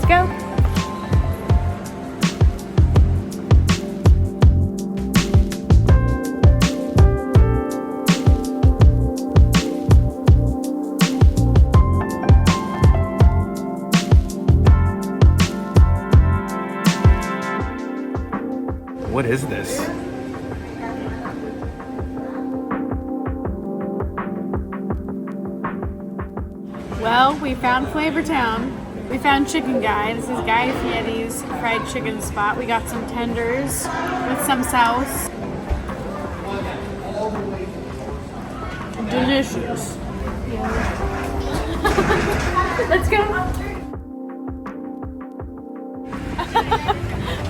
go. What is this? Well, we found Flavor Town. We found Chicken Guy. This is Guy Fieri's fried chicken spot. We got some tenders with some sauce. Delicious. Yeah. Let's go.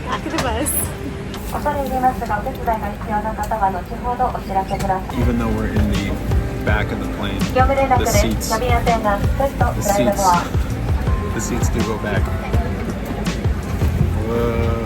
Back of the bus. Even though we're in the back of the plane, the seats do go back. Whoa.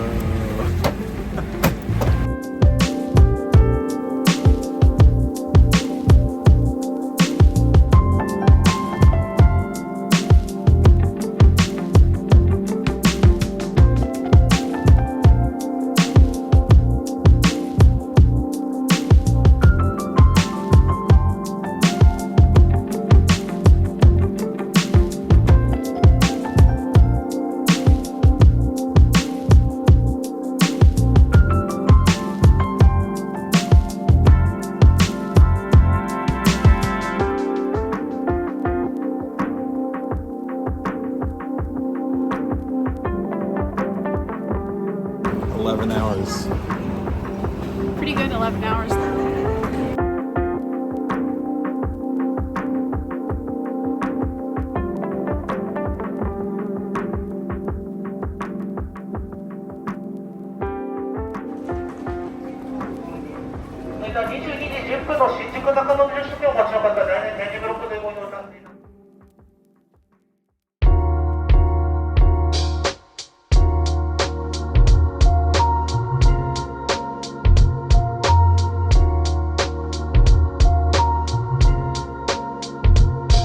11 hours. Pretty good 11 hours though.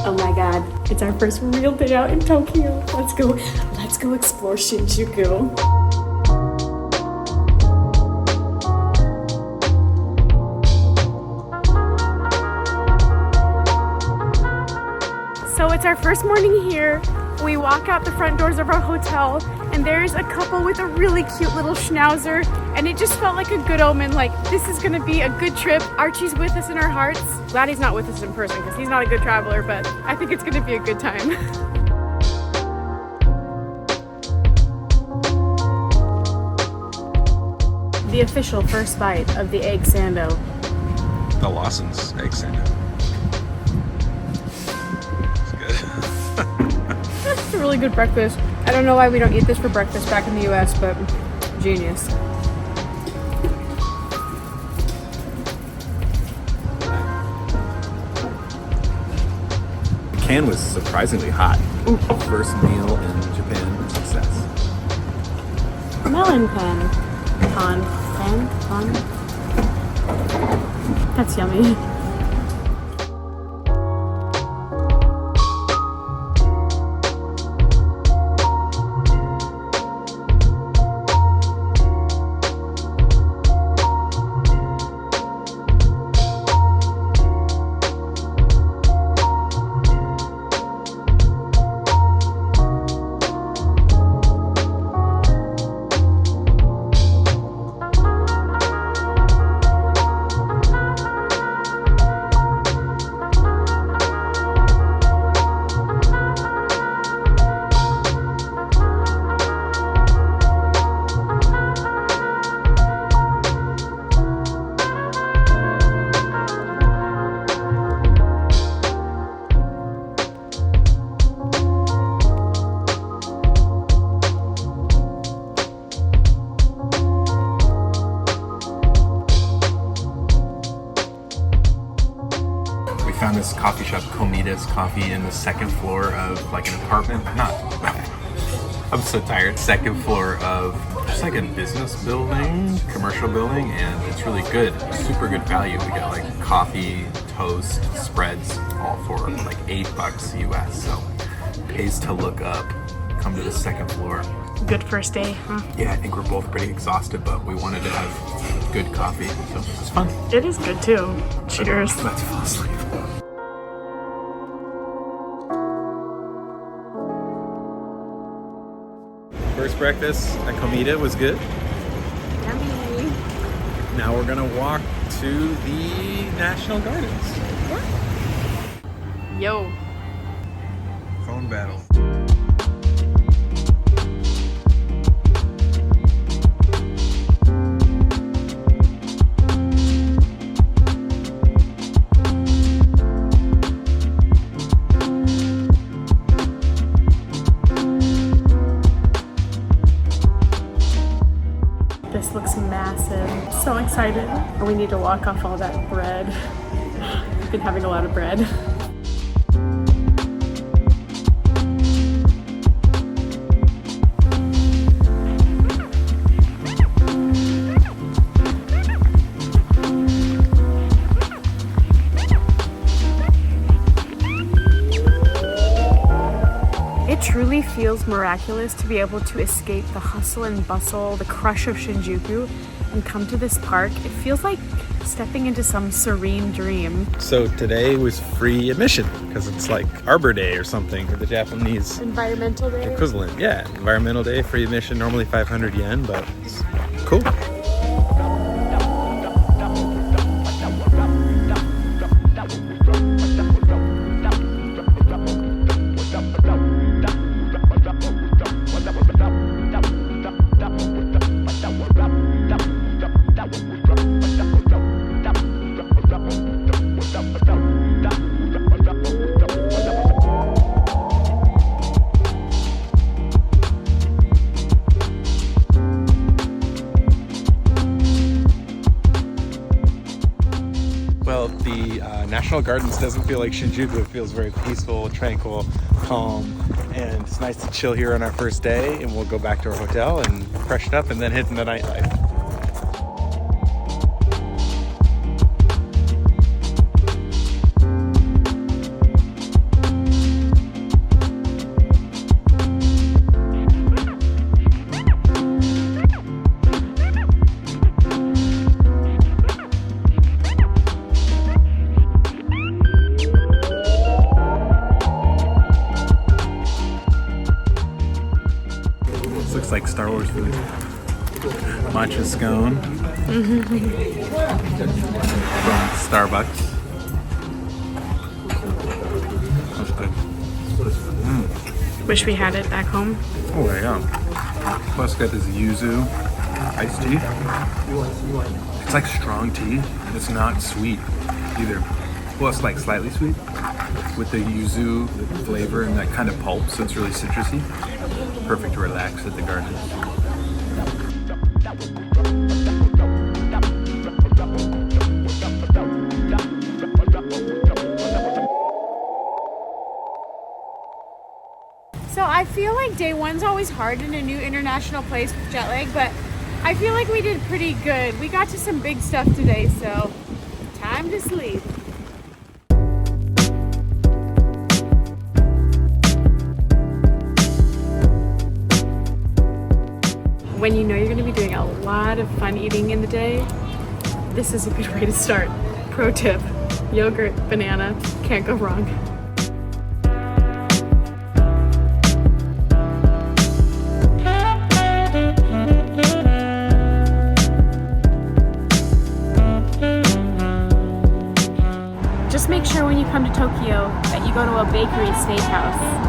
Oh my god, it's our first real day out in Tokyo. Let's go explore Shinjuku. So it's our first morning here. We walk out the front doors of our hotel and there's a couple with a really cute little schnauzer, and it just felt like a good omen, like this is gonna be a good trip. Archie's with us in our hearts. Glad he's not with us in person because he's not a good traveler, but I think it's gonna be a good time. The official first bite of the egg sando. The Lawson's egg sando. It's a really good breakfast. I don't know why we don't eat this for breakfast back in the US, but genius. The can was surprisingly hot. Ooh. First meal in Japan, success. Melon pen. Con. That's yummy. Found this coffee shop, Komida's Coffee, in the second floor of like an apartment. I'm so tired. Second floor of just like a business building, commercial building, and it's really good. Super good value. We got like coffee, toast, spreads, all for like $8 US. So pays to look up come to the second floor. Good first day, huh? Yeah, I think we're both pretty exhausted, but we wanted to have good coffee, so it's fun. It is good too. Cheers. Let's fall asleep. First breakfast at Komita was good. Yummy. Now we're gonna walk to the National Gardens. Yo. Phone battle. This looks massive. So excited. And we need to walk off all that bread. I've been having a lot of bread. It truly feels miraculous to be able to escape the hustle and bustle, the crush of Shinjuku, and come to this park. It feels like stepping into some serene dream. So today was free admission because it's like Arbor Day or something for the Japanese Environmental day. equivalent. Yeah, environmental day, free admission, normally 500 yen, but it's cool. Well, the National Gardens doesn't feel like Shinjuku. It feels very peaceful, tranquil, calm, and it's nice to chill here on our first day, and we'll go back to our hotel and freshen up and then hit the nightlife. This looks like Star Wars food. Matcha scone from Starbucks. That's good. Wish we had it back home. Oh, there you go. Plus, got this yuzu iced tea. It's like strong tea. It's not sweet either. Well, it's like slightly sweet with the yuzu flavor and that kind of pulp, so it's really citrusy. Perfect to relax at the gardens. So I feel like day one's always hard in a new international place with jet lag, but I feel like we did pretty good. We got to some big stuff today, so time to sleep. When you know you're going to be doing a lot of fun eating in the day, this is a good way to start. Pro tip, yogurt, banana, can't go wrong. Just make sure when you come to Tokyo that you go to a bakery steakhouse.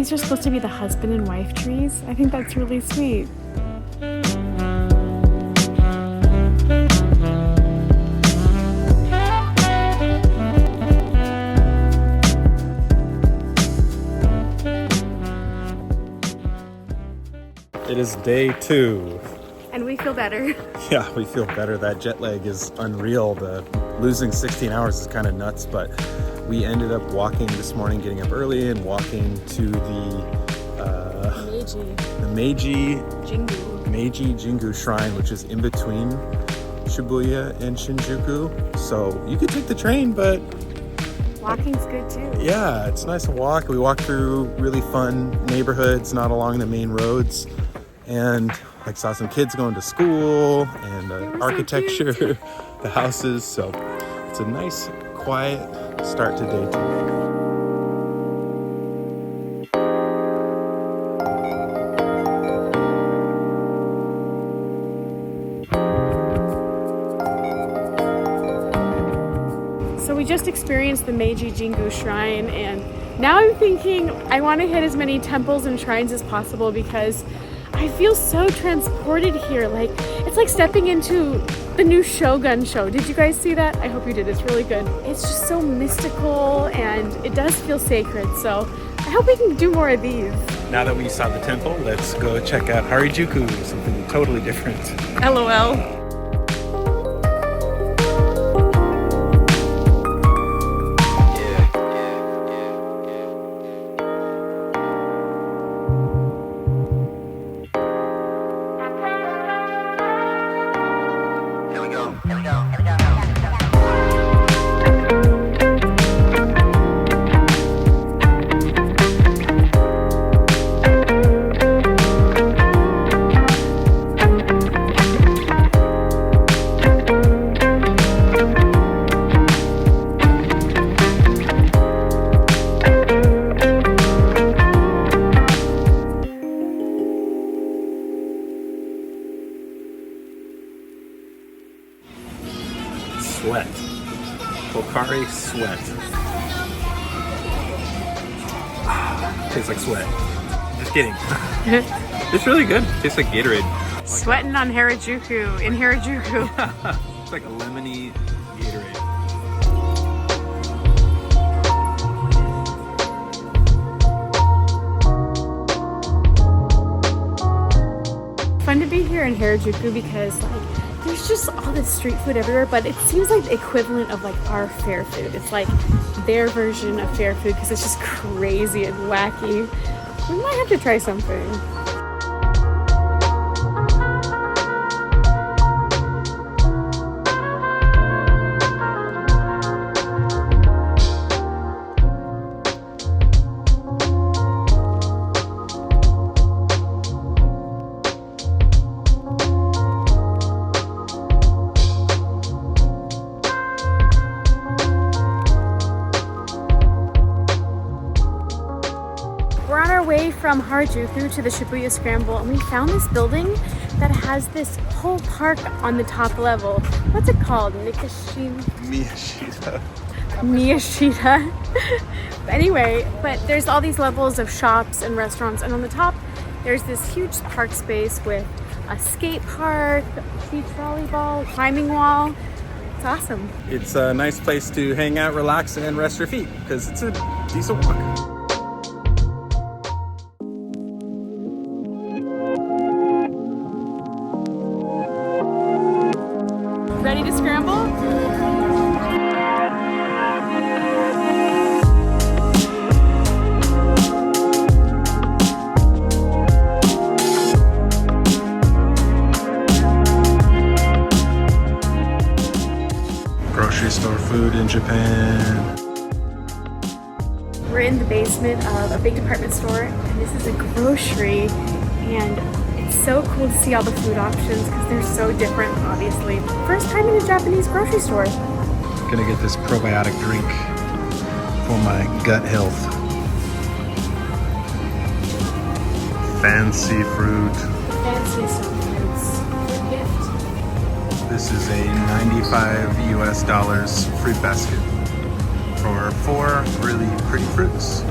these are supposed to be the husband and wife trees. I think that's really sweet. It is day 2. And we feel better. Yeah, we feel better. That jet lag is unreal. The losing 16 hours is kind of nuts, but we ended up walking this morning, getting up early and walking to the Meiji Jingu Shrine, which is in between Shibuya and Shinjuku. So you could take the train, but walking's good too. Yeah, it's nice to walk. We walked through really fun neighborhoods, not along the main roads, and like saw some kids going to school and architecture, so the houses. So it's a nice, quiet start to day 2. So we just experienced the Meiji Jingu Shrine, and now I'm thinking I want to hit as many temples and shrines as possible because I feel so transported here. Like, it's like stepping into the new Shogun show. Did you guys see that? I hope you did. It's really good. It's just so mystical and it does feel sacred. So I hope we can do more of these. Now that we saw the temple, let's go check out Harajuku, something totally different. LOL. Sweat. Pocari Sweat. Tastes like sweat. Just kidding. It's really good. Tastes like Gatorade. Sweating on Harajuku, in Harajuku. It's like a lemony Gatorade. Fun to be here in Harajuku because like there's just all this street food everywhere, but it seems like the equivalent of like our fair food. It's like their version of fair food because it's just crazy and wacky. We might have to try something. From Harajuku to the Shibuya Scramble, and we found this building that has this whole park on the top level. What's it called? Miyashita. Anyway, but there's all these levels of shops and restaurants, and on the top there's this huge park space with a skate park, beach volleyball, climbing wall. It's awesome. It's a nice place to hang out, relax, and rest your feet because it's a decent walk. Ready to scramble? Grocery store food in Japan. We're in the basement of a big department store, and this is a grocery, and it's so cool to see all the food options because they're so different, obviously. First time in a Japanese grocery store. Gonna get this probiotic drink for my gut health. Fancy fruit. Fancy some fruits. Good gift. This is a $95 US fruit basket for 4 really pretty fruits.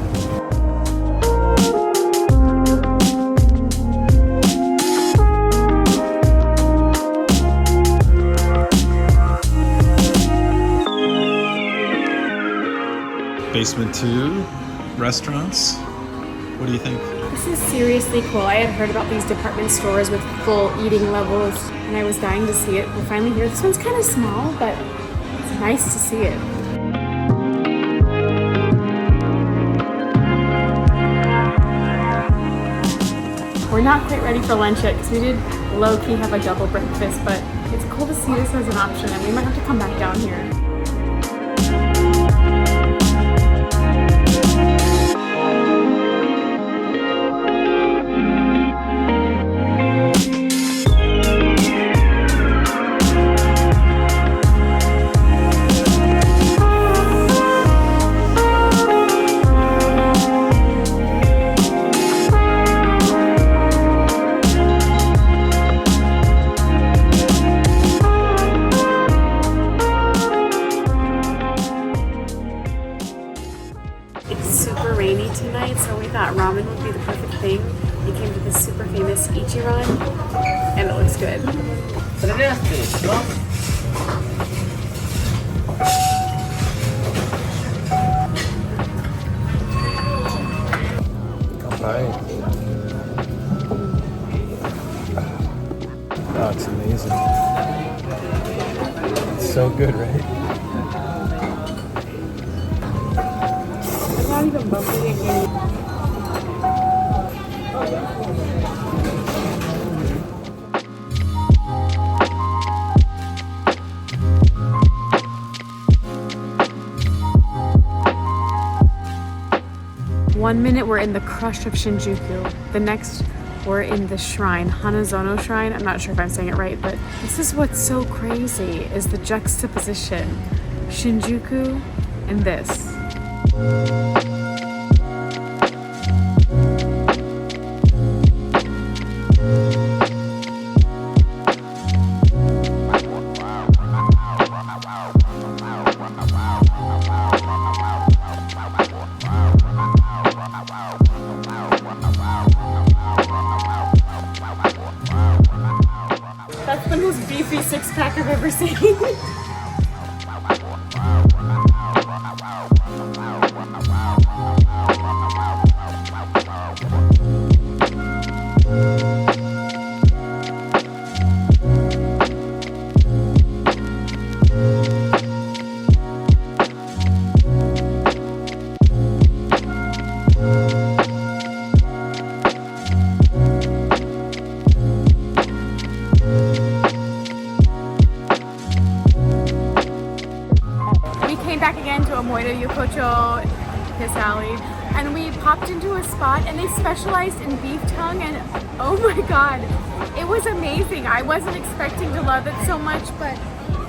Basement 2 restaurants. What do you think? This is seriously cool. I had heard about these department stores with full eating levels, and I was dying to see it. We're finally here. This one's kind of small, but it's nice to see it. We're not quite ready for lunch yet because we did low-key have a double breakfast, but it's cool to see this as an option, and we might have to come back down here. Ramen would be the perfect thing. We came to this super famous Ichiran, and it looks good. Alright. Oh, it's amazing. It's so good, right? I'm not even bumping again. 1 minute we're in the crush of Shinjuku. The next we're in the shrine, Hanazono Shrine. I'm not sure if I'm saying it right, but this is what's so crazy is the juxtaposition. Shinjuku and this. That's the most beefy six-pack I've ever seen. Kiss Alley, and we popped into a spot and they specialized in beef tongue, and oh my god, it was amazing. I wasn't expecting to love it so much, but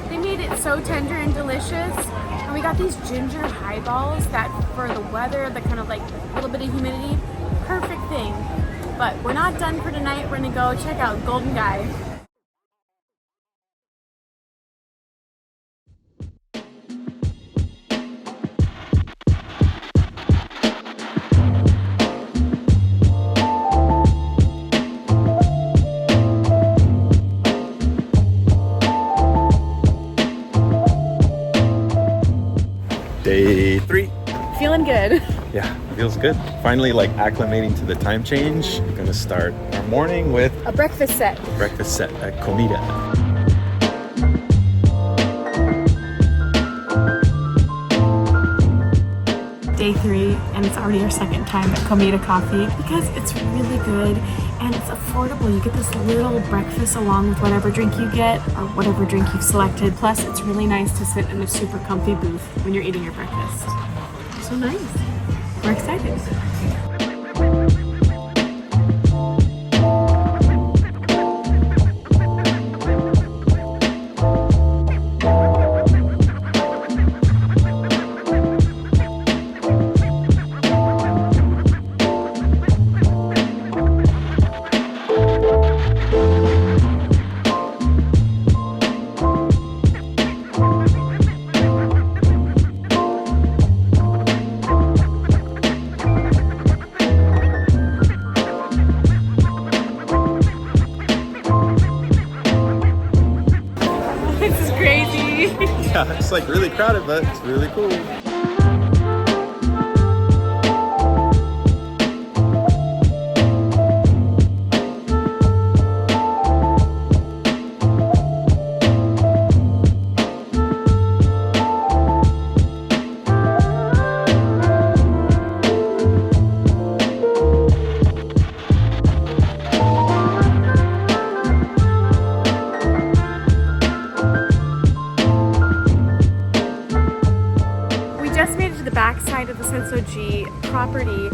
they made it so tender and delicious. And we got these ginger highballs that for the weather, the kind of like a little bit of humidity, perfect thing. But we're not done for tonight. We're gonna go check out Golden Guy. Day 3. Feeling good. Yeah, feels good. Finally, like acclimating to the time change. We're gonna start our morning with a breakfast set. Breakfast set at Komida. Day 3, and it's already our second time at Komida Coffee because it's really good and it's affordable. You get this little breakfast along with whatever drink you get or whatever drink you've selected. Plus, it's really nice to sit in a super comfy booth when you're eating your breakfast. So nice. We're excited. Yeah, it's like really crowded, but it's really cool. just made it to the backside of the Sensoji property,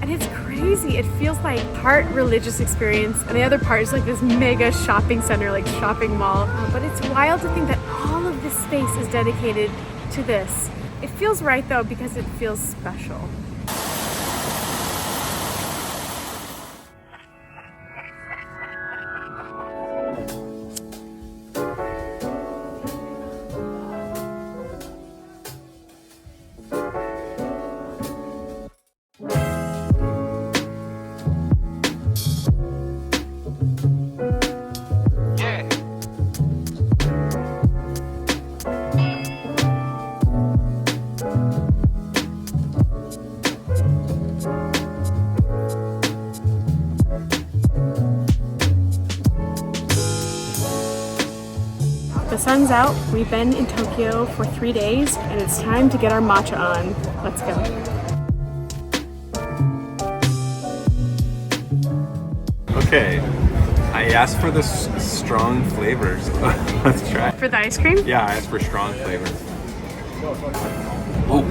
and it's crazy. It feels like part religious experience, and the other part is like this mega shopping center, like shopping mall. But it's wild to think that all of this space is dedicated to this. It feels right though, because it feels special. The sun's out, we've been in Tokyo for 3 days, and it's time to get our matcha on. Let's go. Okay, I asked for the strong flavors. Let's try. For the ice cream? Yeah, I asked for strong flavors. Oh,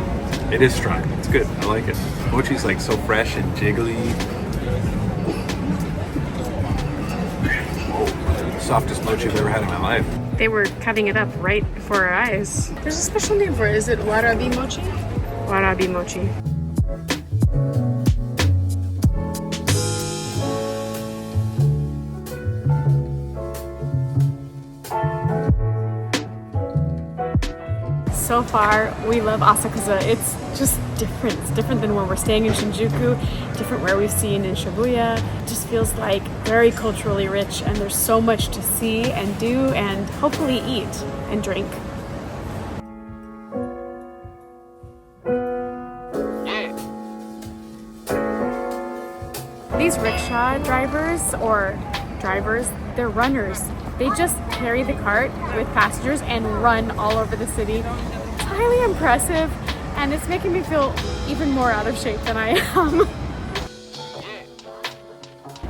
it is strong. It's good. I like it. Mochi's like so fresh and jiggly. Oh, softest mochi I've ever had in my life. They were cutting it up right before our eyes. There's a special name for it. Is it warabi mochi? Warabi mochi. So far, we love Asakusa. It's just different. It's different than where we're staying in Shinjuku, different where we've seen in Shibuya. It just feels like very culturally rich, and there's so much to see and do and hopefully eat and drink. These rickshaw drivers, they're runners. They just carry the cart with passengers and run all over the city. It's highly impressive, and it's making me feel even more out of shape than I am.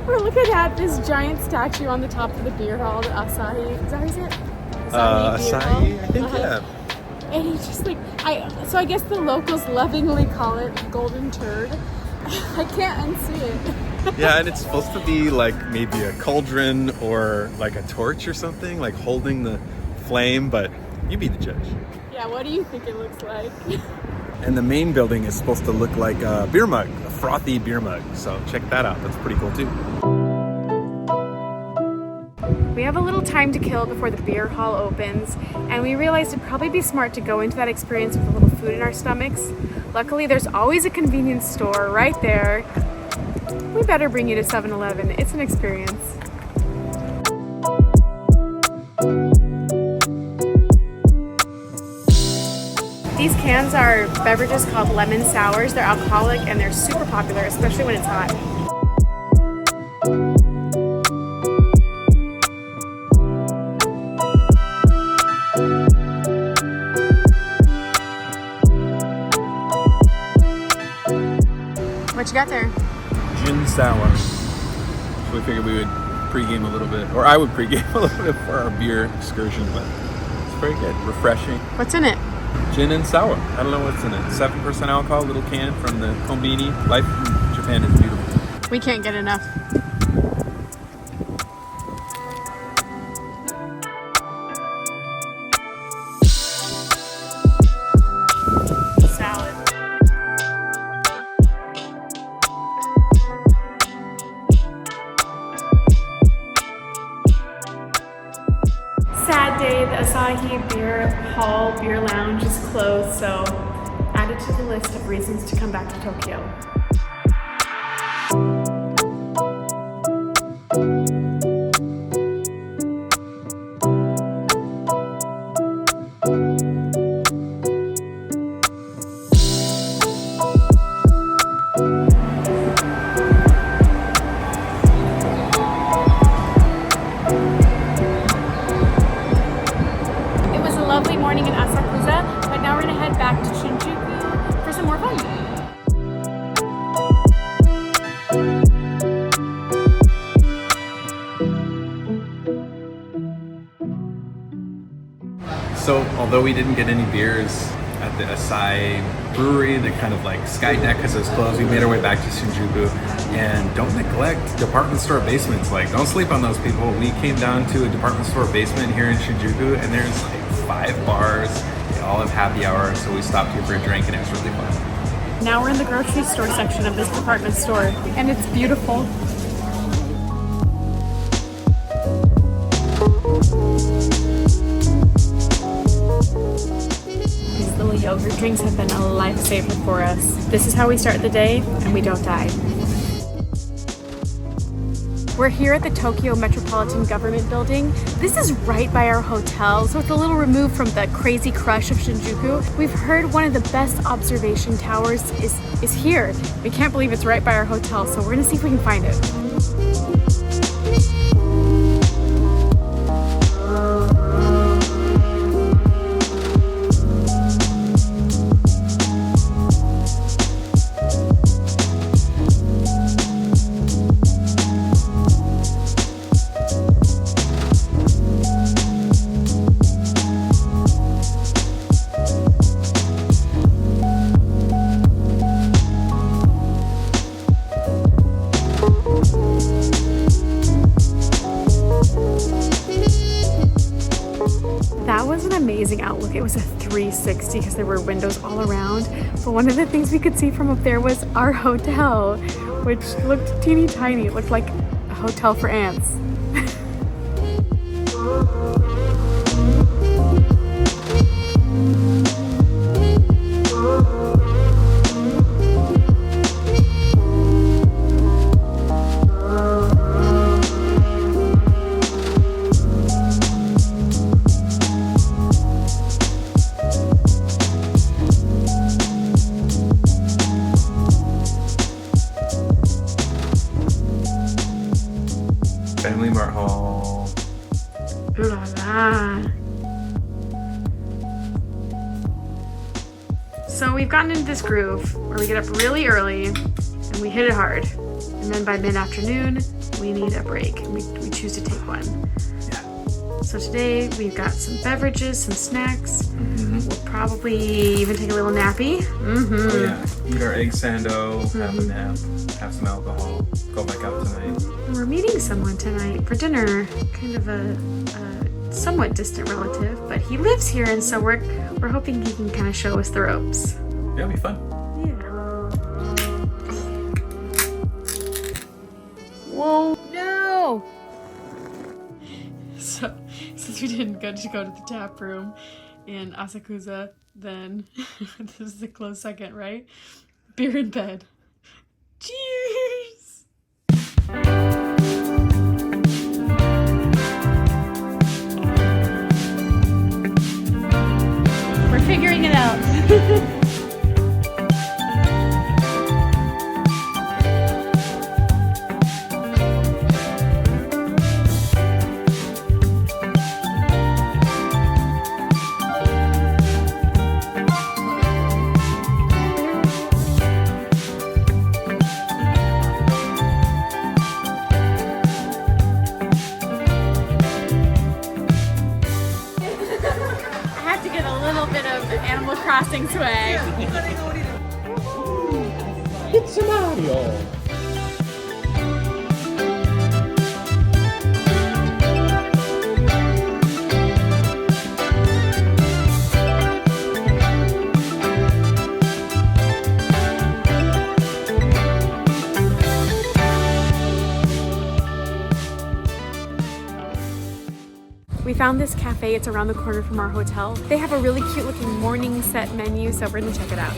We're looking at this giant statue on the top of the beer hall, the Asahi. Is that how you say it? Asahi, I think, yeah. And he's just like, I guess the locals lovingly call it golden turd. I can't unsee it. Yeah, and it's supposed to be like maybe a cauldron or like a torch or something, like holding the flame, but you be the judge. Yeah, what do you think it looks like? And the main building is supposed to look like a beer mug, a frothy beer mug. So check that out. That's pretty cool too. We have a little time to kill before the beer hall opens, and we realized it'd probably be smart to go into that experience with a little food in our stomachs. Luckily, there's always a convenience store right there. We better bring you to 7-Eleven. It's an experience. These cans are beverages called lemon sours. They're alcoholic and they're super popular, especially when it's hot. What you got there? Gin sour. So we figured we would pregame a little bit, or I would pregame a little bit for our beer excursion, but it's very good, refreshing. What's in it? Gin and sour. I don't know what's in it. 7% alcohol, little can from the Kombini. Life in Japan is beautiful. We can't get enough. Salad. Sad day, the Asahi Beer Hall Beer Lounge is closed, so added to the list of reasons to come back to Tokyo. Lovely morning in Asakusa, but now we're gonna head back to Shinjuku for some more fun. So, although we didn't get any beers at the Asakusa Brewery, the kind of like sky deck because it was closed. We made our way back to Shinjuku, and don't neglect department store basements. Like, don't sleep on those people. We came down to a department store basement here in Shinjuku, and there's like 5 bars. They all have happy hour, so we stopped here for a drink, and it was really fun. Now we're in the grocery store section of this department store, and it's beautiful. These little yogurt drinks have been a lifesaver for us. This is how we start the day, and we don't die. We're here at the Tokyo Metropolitan Government Building. This is right by our hotel, so it's a little removed from the crazy crush of Shinjuku. We've heard one of the best observation towers is here. We can't believe it's right by our hotel, so we're gonna see if we can find it. That was an amazing outlook. It was a 360 because there were windows all around. But one of the things we could see from up there was our hotel, which looked teeny tiny. It looked like a hotel for ants. Family Mart Hall. Ooh la la. So we've gotten into this groove where we get up really early and we hit it hard. And then by mid-afternoon, we need a break. We choose to take one. Yeah. So today we've got some beverages, some snacks. Mm-hmm. We'll probably even take a little nappy. Mm-hmm. Oh yeah. Eat our egg sando, have a nap, have some alcohol, go back out tonight. And we're meeting someone tonight for dinner, kind of a somewhat distant relative, but he lives here, and so we're hoping he can kind of show us the ropes. Yeah, it'll be fun. Yeah. Whoa, no! So, since we didn't go to the tap room in Asakusa, then this is a close second, right? Beer in bed. Cheers! We're figuring it out. Animal Crossing swag. It's Mario. We found this cafe, it's around the corner from our hotel. They have a really cute looking morning set menu, so we're gonna check it out.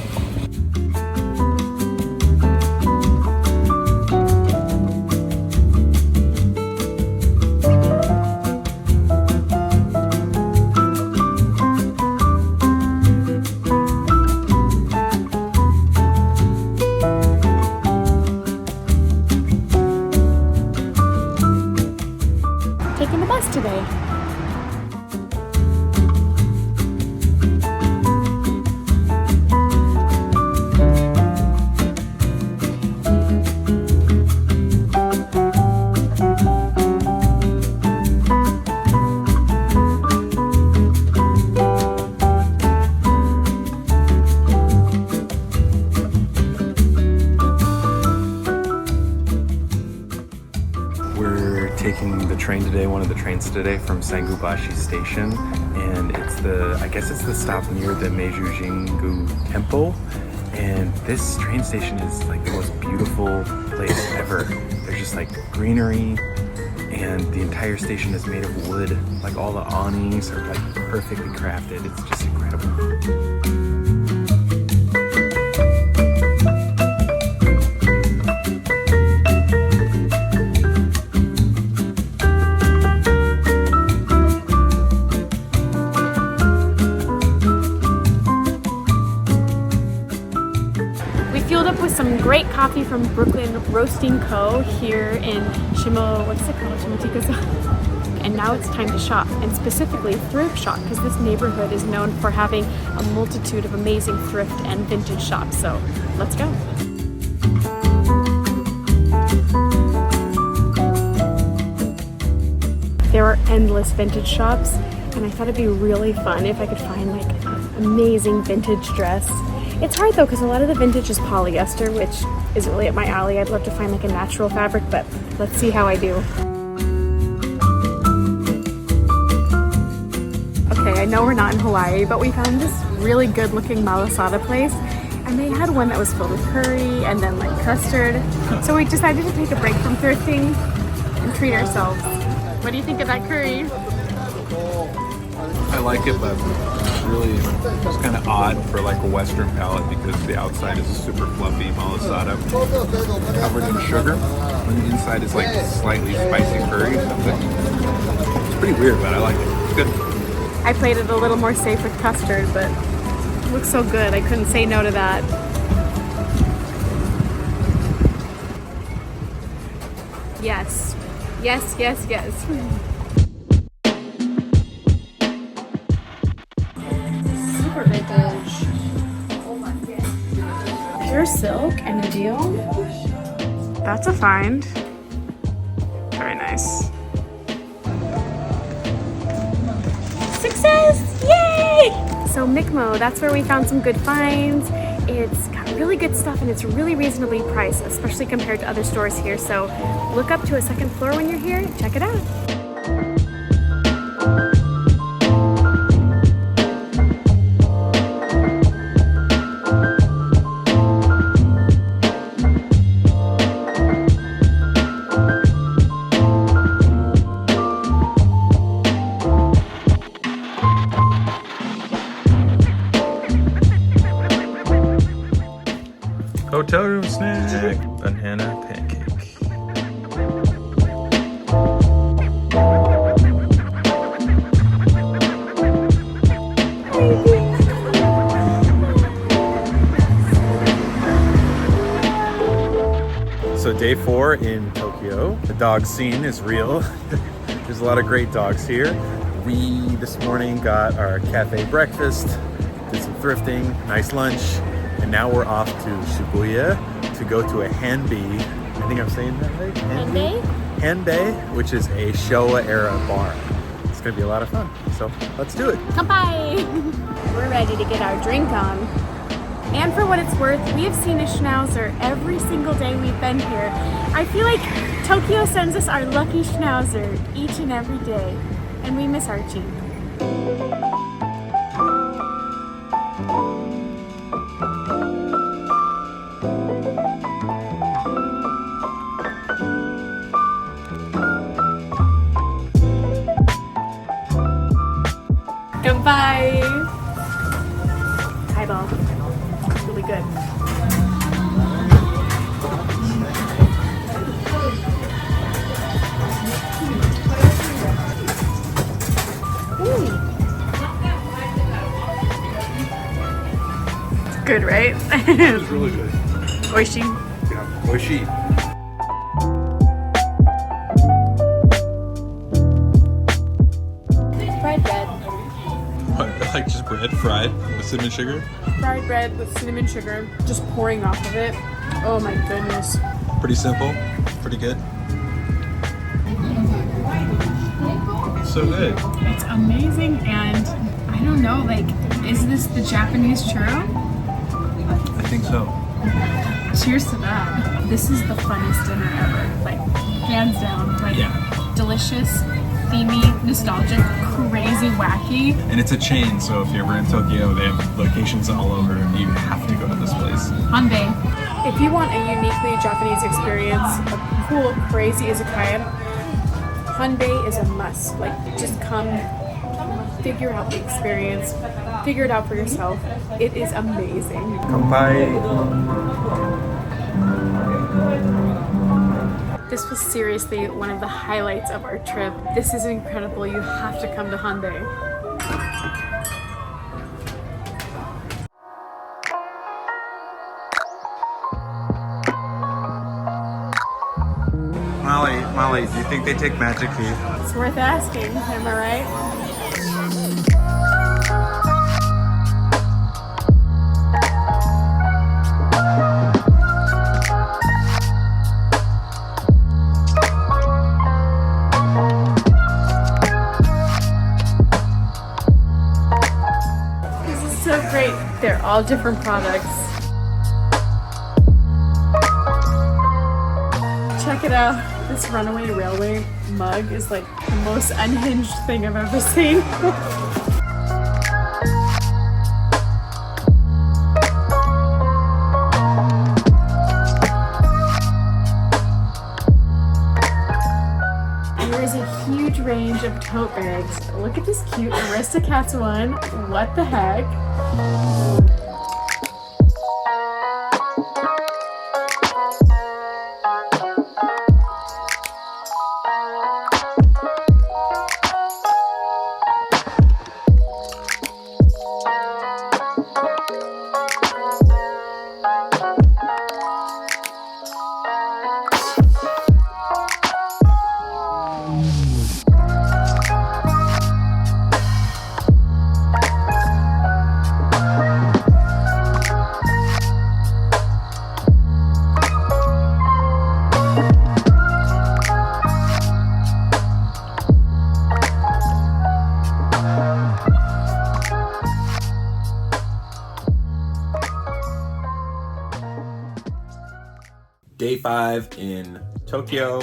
Taking the bus today. the train today, one of the trains today from Sangubashi Station, and I guess it's the stop near the Meiju Jingu Temple. And this train station is like the most beautiful place ever. There's just like greenery, and the entire station is made of wood. Like all the awnings are like perfectly crafted. It's just incredible. Some great coffee from Brooklyn Roasting Co. here in Shimokitazawa. And now it's time to shop, and specifically thrift shop, because this neighborhood is known for having a multitude of amazing thrift and vintage shops. So let's go. There are endless vintage shops, and I thought it'd be really fun if I could find like an amazing vintage dress. It's hard though, because a lot of the vintage is polyester, which is really up my alley. I'd love to find like a natural fabric, but let's see how I do. Okay, I know we're not in Hawaii, but we found this really good looking malasada place, and they had one that was filled with curry and then like custard. So we decided to take a break from thrifting and treat ourselves. What do you think of that curry? I like it, but really it's kind of odd for like a Western palate because the outside is a super fluffy malasada covered in sugar, and the inside is like slightly spicy curry. It's pretty weird, but I like it. It's good. I played it a little more safe with custard, but it looks so good. I couldn't say no to that. Yes. Yes, yes, yes. Super vintage. Pure silk and a deal. That's a find. Very nice. Success! Yay! So Mikmo, that's where we found some good finds. It's got really good stuff and it's really reasonably priced, especially compared to other stores here. So look up to a second floor when you're here. Check it out. Hotel room snack, banana pancake. So day 4 in Tokyo. The dog scene is real. There's a lot of great dogs here. We this morning got our cafe breakfast, did some thrifting, nice lunch. And now we're off to Shibuya to go to a hanbei. I think I'm saying that right? Hanbei, which is a Showa era bar. It's gonna be a lot of fun. So let's do it. Kanpai! We're ready to get our drink on. And for what it's worth, we have seen a schnauzer every single day we've been here. I feel like Tokyo sends us our lucky schnauzer each and every day. And we miss Archie. Goodbye. Highball. Really good. It's good, right? It's really good. Oishi. Yeah, oishi. Like just bread fried with cinnamon sugar? Fried bread with cinnamon sugar, just pouring off of it. Oh my goodness. Pretty simple, pretty good. So good. It's amazing, and I don't know, like, is this the Japanese churro? I think so. Cheers to that. This is the funnest dinner ever. Like, hands down. Like, delicious, themey, nostalgic, crazy, wacky. And it's a chain, so if you're ever in Tokyo, they have locations all over. You have to go to this place. Hanbei. If you want a uniquely Japanese experience, a cool, crazy izakaya, Hanbei is a must. Like, just come, figure out the experience, figure it out for yourself. It is amazing. Kanpai. This was seriously one of the highlights of our trip. This is incredible. You have to come to Hanbei. Molly, do you think they take magic fee? It's worth asking, am I right? This is so great. They're all different products. Check it out. This runaway railway mug is like the most unhinged thing I've ever seen. There is a huge range of tote bags. Look at this cute Aristocats one. What the heck? Day 5 in Tokyo,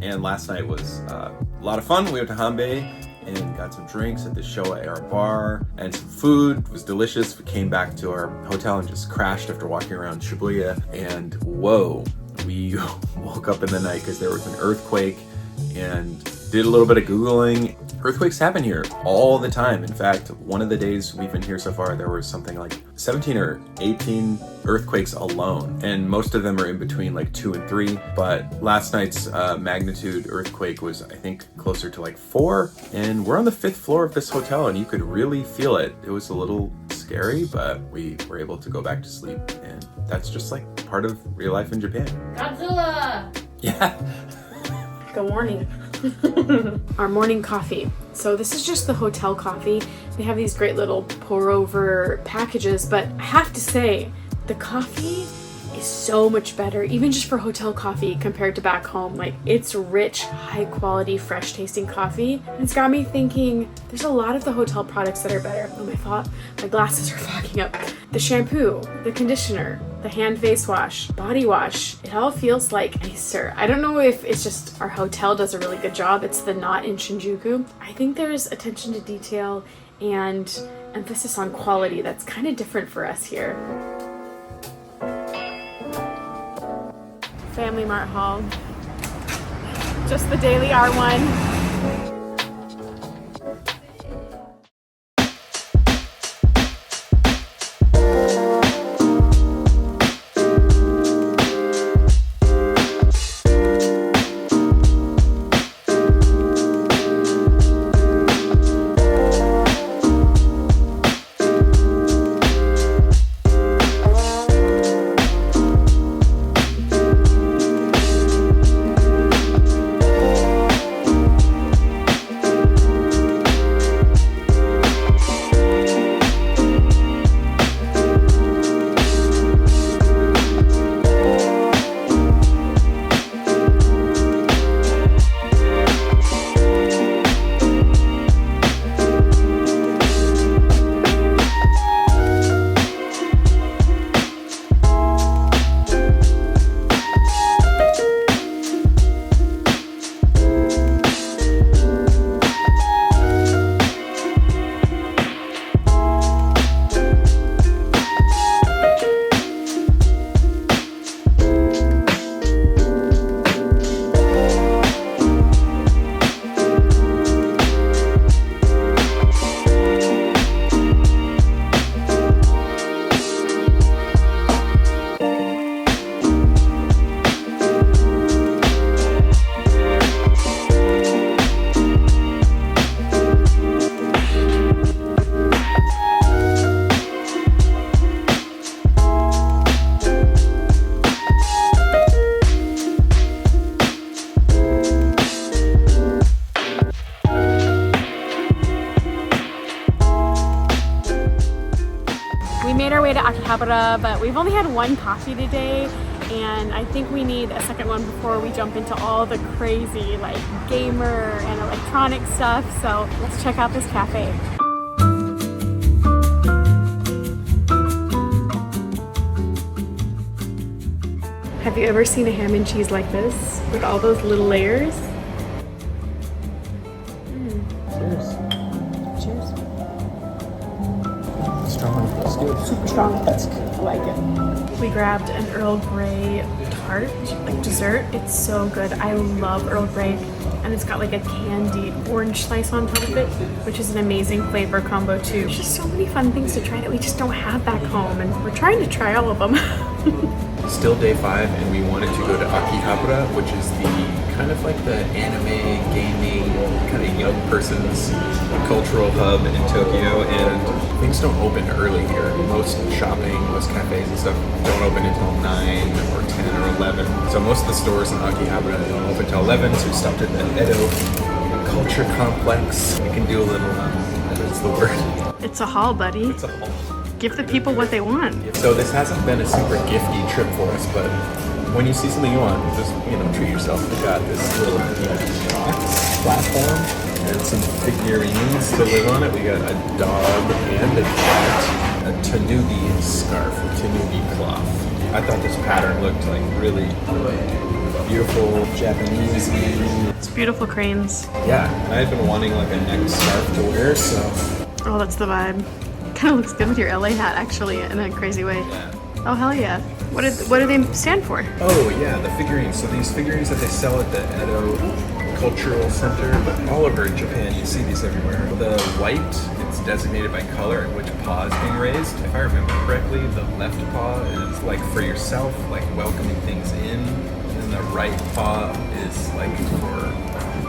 and last night was a lot of fun. We went to Hanbei and got some drinks at the Showa Air bar and some food. It was delicious. We came back to our hotel and just crashed after walking around Shibuya, and whoa, we woke up in the night because there was an earthquake and did a little bit of Googling. Earthquakes happen here all the time. In fact, one of the days we've been here so far, there was something like 17 or 18 earthquakes alone. And most of them are in between like 2 and 3. But last night's magnitude earthquake was, I think, closer to like 4. And we're on the 5th floor of this hotel and you could really feel it. It was a little scary, but we were able to go back to sleep. And that's just like part of real life in Japan. Godzilla! Yeah. Good morning. Our morning coffee. So this is just the hotel coffee. They have these great little pour over packages, but I have to say the coffee is so much better, even just for hotel coffee compared to back home. Like, it's rich, high quality, fresh tasting coffee. And it's got me thinking there's a lot of the hotel products that are better. Oh, my glasses are fogging up. The shampoo, the conditioner, the hand face wash, body wash, it all feels like nicer. I don't know if it's just our hotel does a really good job. It's the Knot in Shinjuku. I think there's attention to detail and emphasis on quality that's kind of different for us here. Family Mart haul. Just the daily R1. Akihabara, but we've only had one coffee today, and I think we need a second one before we jump into all the crazy like gamer and electronic stuff. So let's check out this cafe. Have you ever seen a ham and cheese like this with all those little layers? Cheers. Cheers. Strong. That's good. Super strong. That's good. I like it. We grabbed an Earl Grey tart, like dessert. It's so good. I love Earl Grey. And it's got like a candied orange slice on top of it, which is an amazing flavor combo too. There's just so many fun things to try that we just don't have back home, and we're trying to try all of them. Still day 5, and we wanted to go to Akihabara, which is the kind of like the anime, gaming, kind of young person's cultural hub in Tokyo, and things don't open early here. Most shopping, most cafes and stuff don't open until 9 or 10 or 11. So most of the stores in Akihabara don't open until 11, so we stopped at the Edo Culture Complex. We can do a little, what's the word? It's a haul, buddy. It's a haul. Give the people what they want. So this hasn't been a super gifty trip for us, but when you see something you want, just, treat yourself. We got this little box platform and some figurines to live on it. We got a dog and a cat, a tanuki scarf, a tanuki cloth. I thought this pattern looked like really beautiful Japanese. It's beautiful cranes. Yeah, and I've been wanting like a neck scarf to wear, so. Oh, that's the vibe. Kind of looks good with your LA hat, actually, in a crazy way. Yeah. Oh, hell yeah. What do they stand for? Oh yeah, the figurines. So these figurines that they sell at the Edo Cultural Center, but all over Japan, you see these everywhere. The white, it's designated by color and which paw is being raised. If I remember correctly, the left paw is like for yourself, like welcoming things in, and the right paw is like for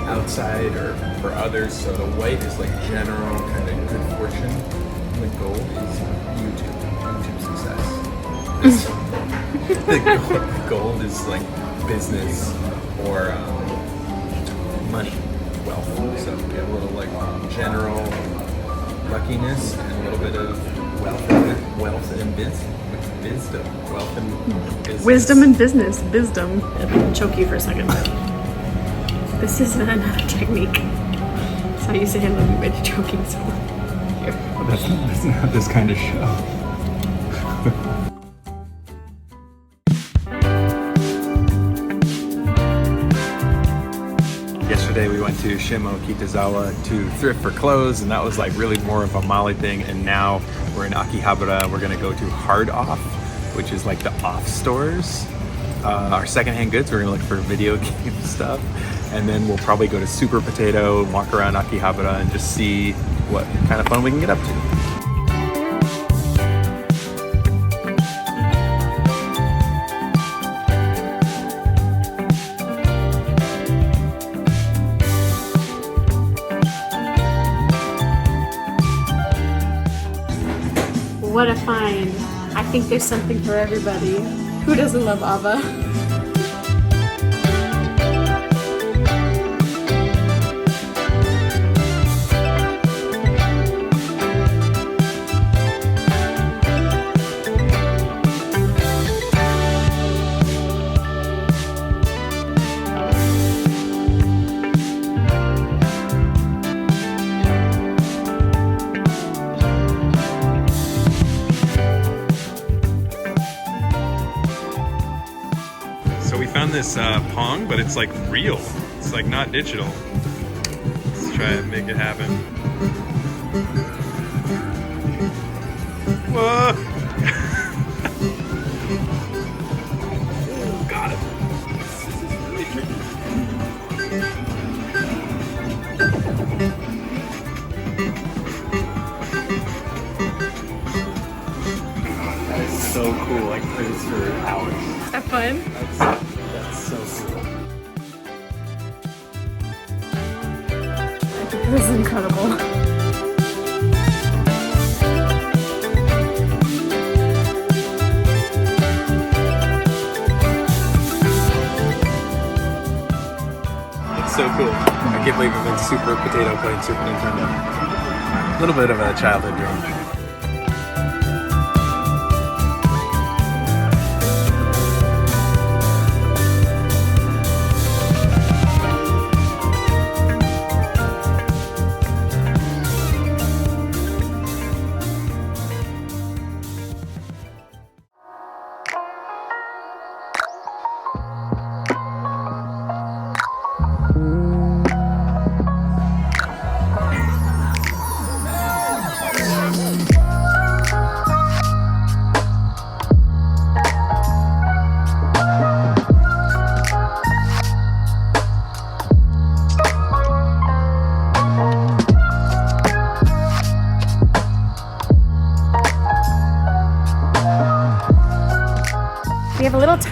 outside or for others. So the white is like general kind of good fortune. The gold is YouTube success. The gold is like business or money, wealth. So we have a little like general luckiness and a little bit of wealth and wisdom. Wealth and business. Wisdom and business. Wisdom. I'll choke you for a second. This is another technique. So I used to handle everybody choking so here. That's not this kind of show. Yesterday we went to Shimokitazawa to thrift for clothes, and that was like really more of a Molly thing. And now we're in Akihabara. We're gonna go to Hard Off, which is like the off stores. Our secondhand goods. We're gonna look for video game stuff, and then we'll probably go to Super Potato, walk around Akihabara, and just see what kind of fun we can get up to. What a find. I think there's something for everybody. Who doesn't love Ava? This Pong, but it's like real. It's like not digital. Let's try and make it happen. Whoa! Ooh, got it. This is really tricky. That is so cool. I played this for hours. Is that fun? That's so cool. I think this is incredible. It's so cool. I can't believe I've been Super Potato playing Super Nintendo. A little bit of a childhood dream.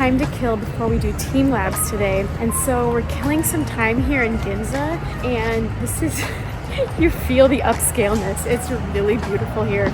time to kill before we do team labs today. And so we're killing some time here in Ginza, and this is, you feel the upscaleness. It's really beautiful here.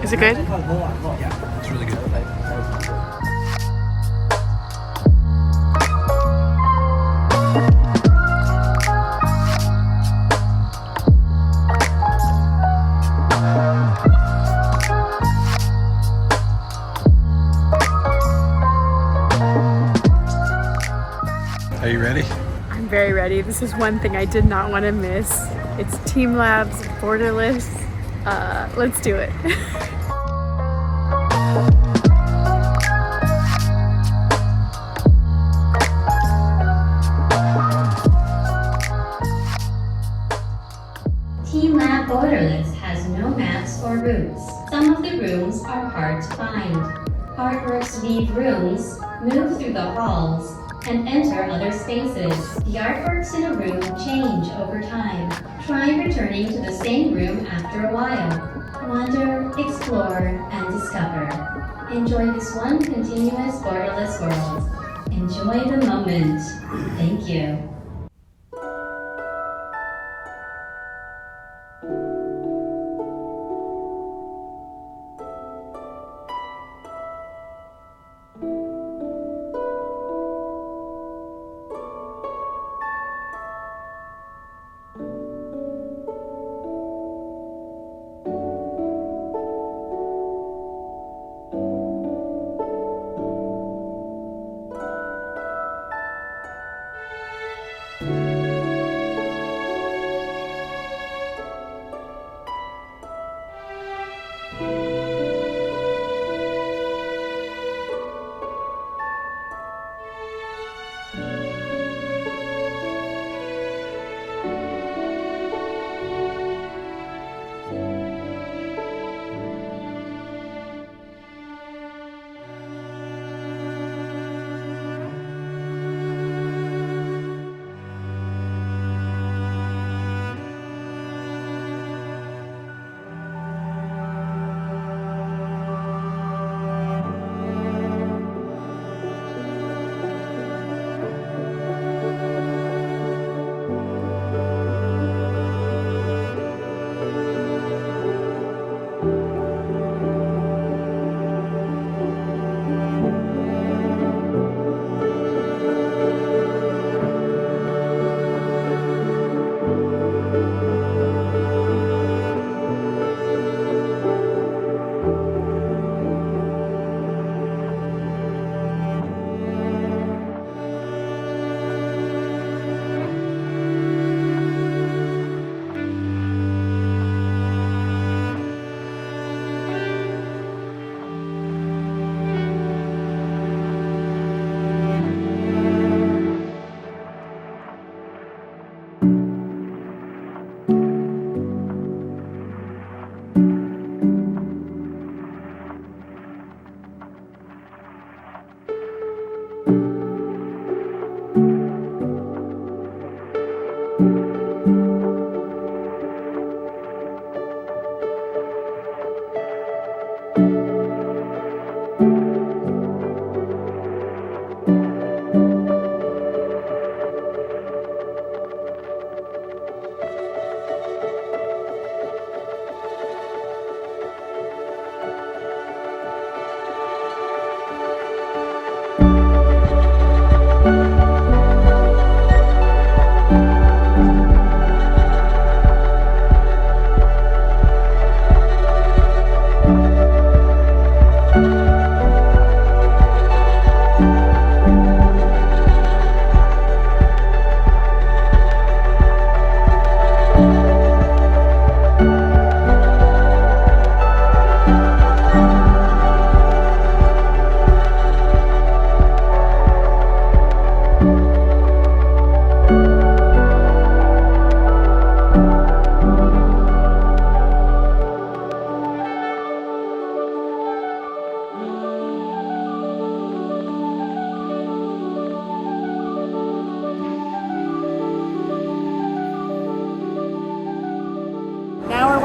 Is it good? Yeah, it's really good. Are you ready? I'm very ready. This is one thing I did not want to miss. It's teamLab's Borderless. Let's do it. teamLab Borderless has no maps or routes. Some of the rooms are hard to find. Artworks leave rooms, move through the halls, and enter other spaces. The artworks in a room change over time. Try returning to the same room after a while. Wander, explore, and discover. Enjoy this one continuous borderless world. Enjoy the moment. Thank you.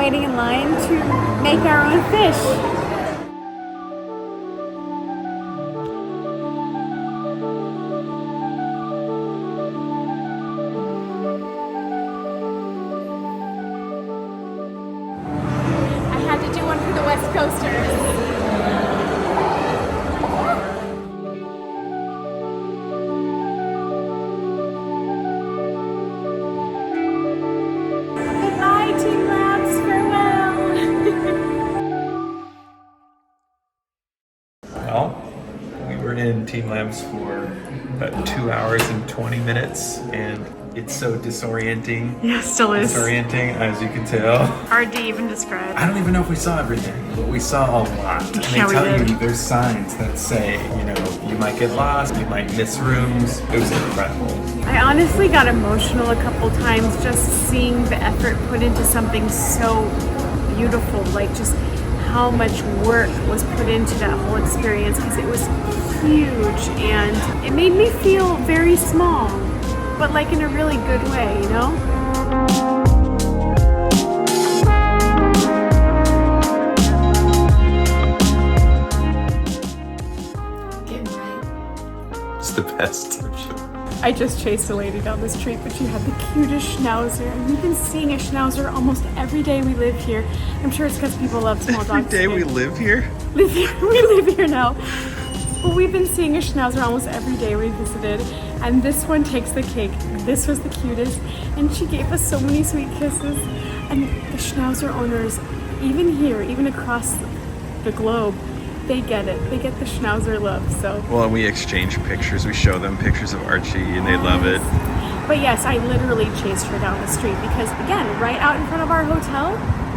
waiting in line to make our own fish. I had to do one for the West Coasters. Goodbye, teamLabs. Farewell. Well, we were in teamLabs for about 2 hours and 20 minutes, and it's so disorienting. Yeah, still is. Disorienting, as you can tell. Hard to even describe. I don't even know if we saw everything, but we saw a lot. And Yeah, they we tell did. you there's signs that say, you know, you might get lost, you might miss rooms. It was incredible. I honestly got emotional a couple times just seeing the effort put into something so beautiful, like just how much work was put into that whole experience, because it was huge and it made me feel very small, but like in a really good way, you know? It's the best. I just chased a lady down the street, but she had the cutest schnauzer, and we've been seeing a schnauzer almost every day we live here. I'm sure it's because people love small dogs. Every day we live here? We live here now. But we've been seeing a schnauzer almost every day we visited, and this one takes the cake. This was the cutest, and she gave us so many sweet kisses. And the schnauzer owners, even here, even across the globe, they get it. They get the schnauzer love, so. Well, and we exchange pictures. We show them pictures of Archie, and they love it. But yes, I literally chased her down the street because, again, right out in front of our hotel,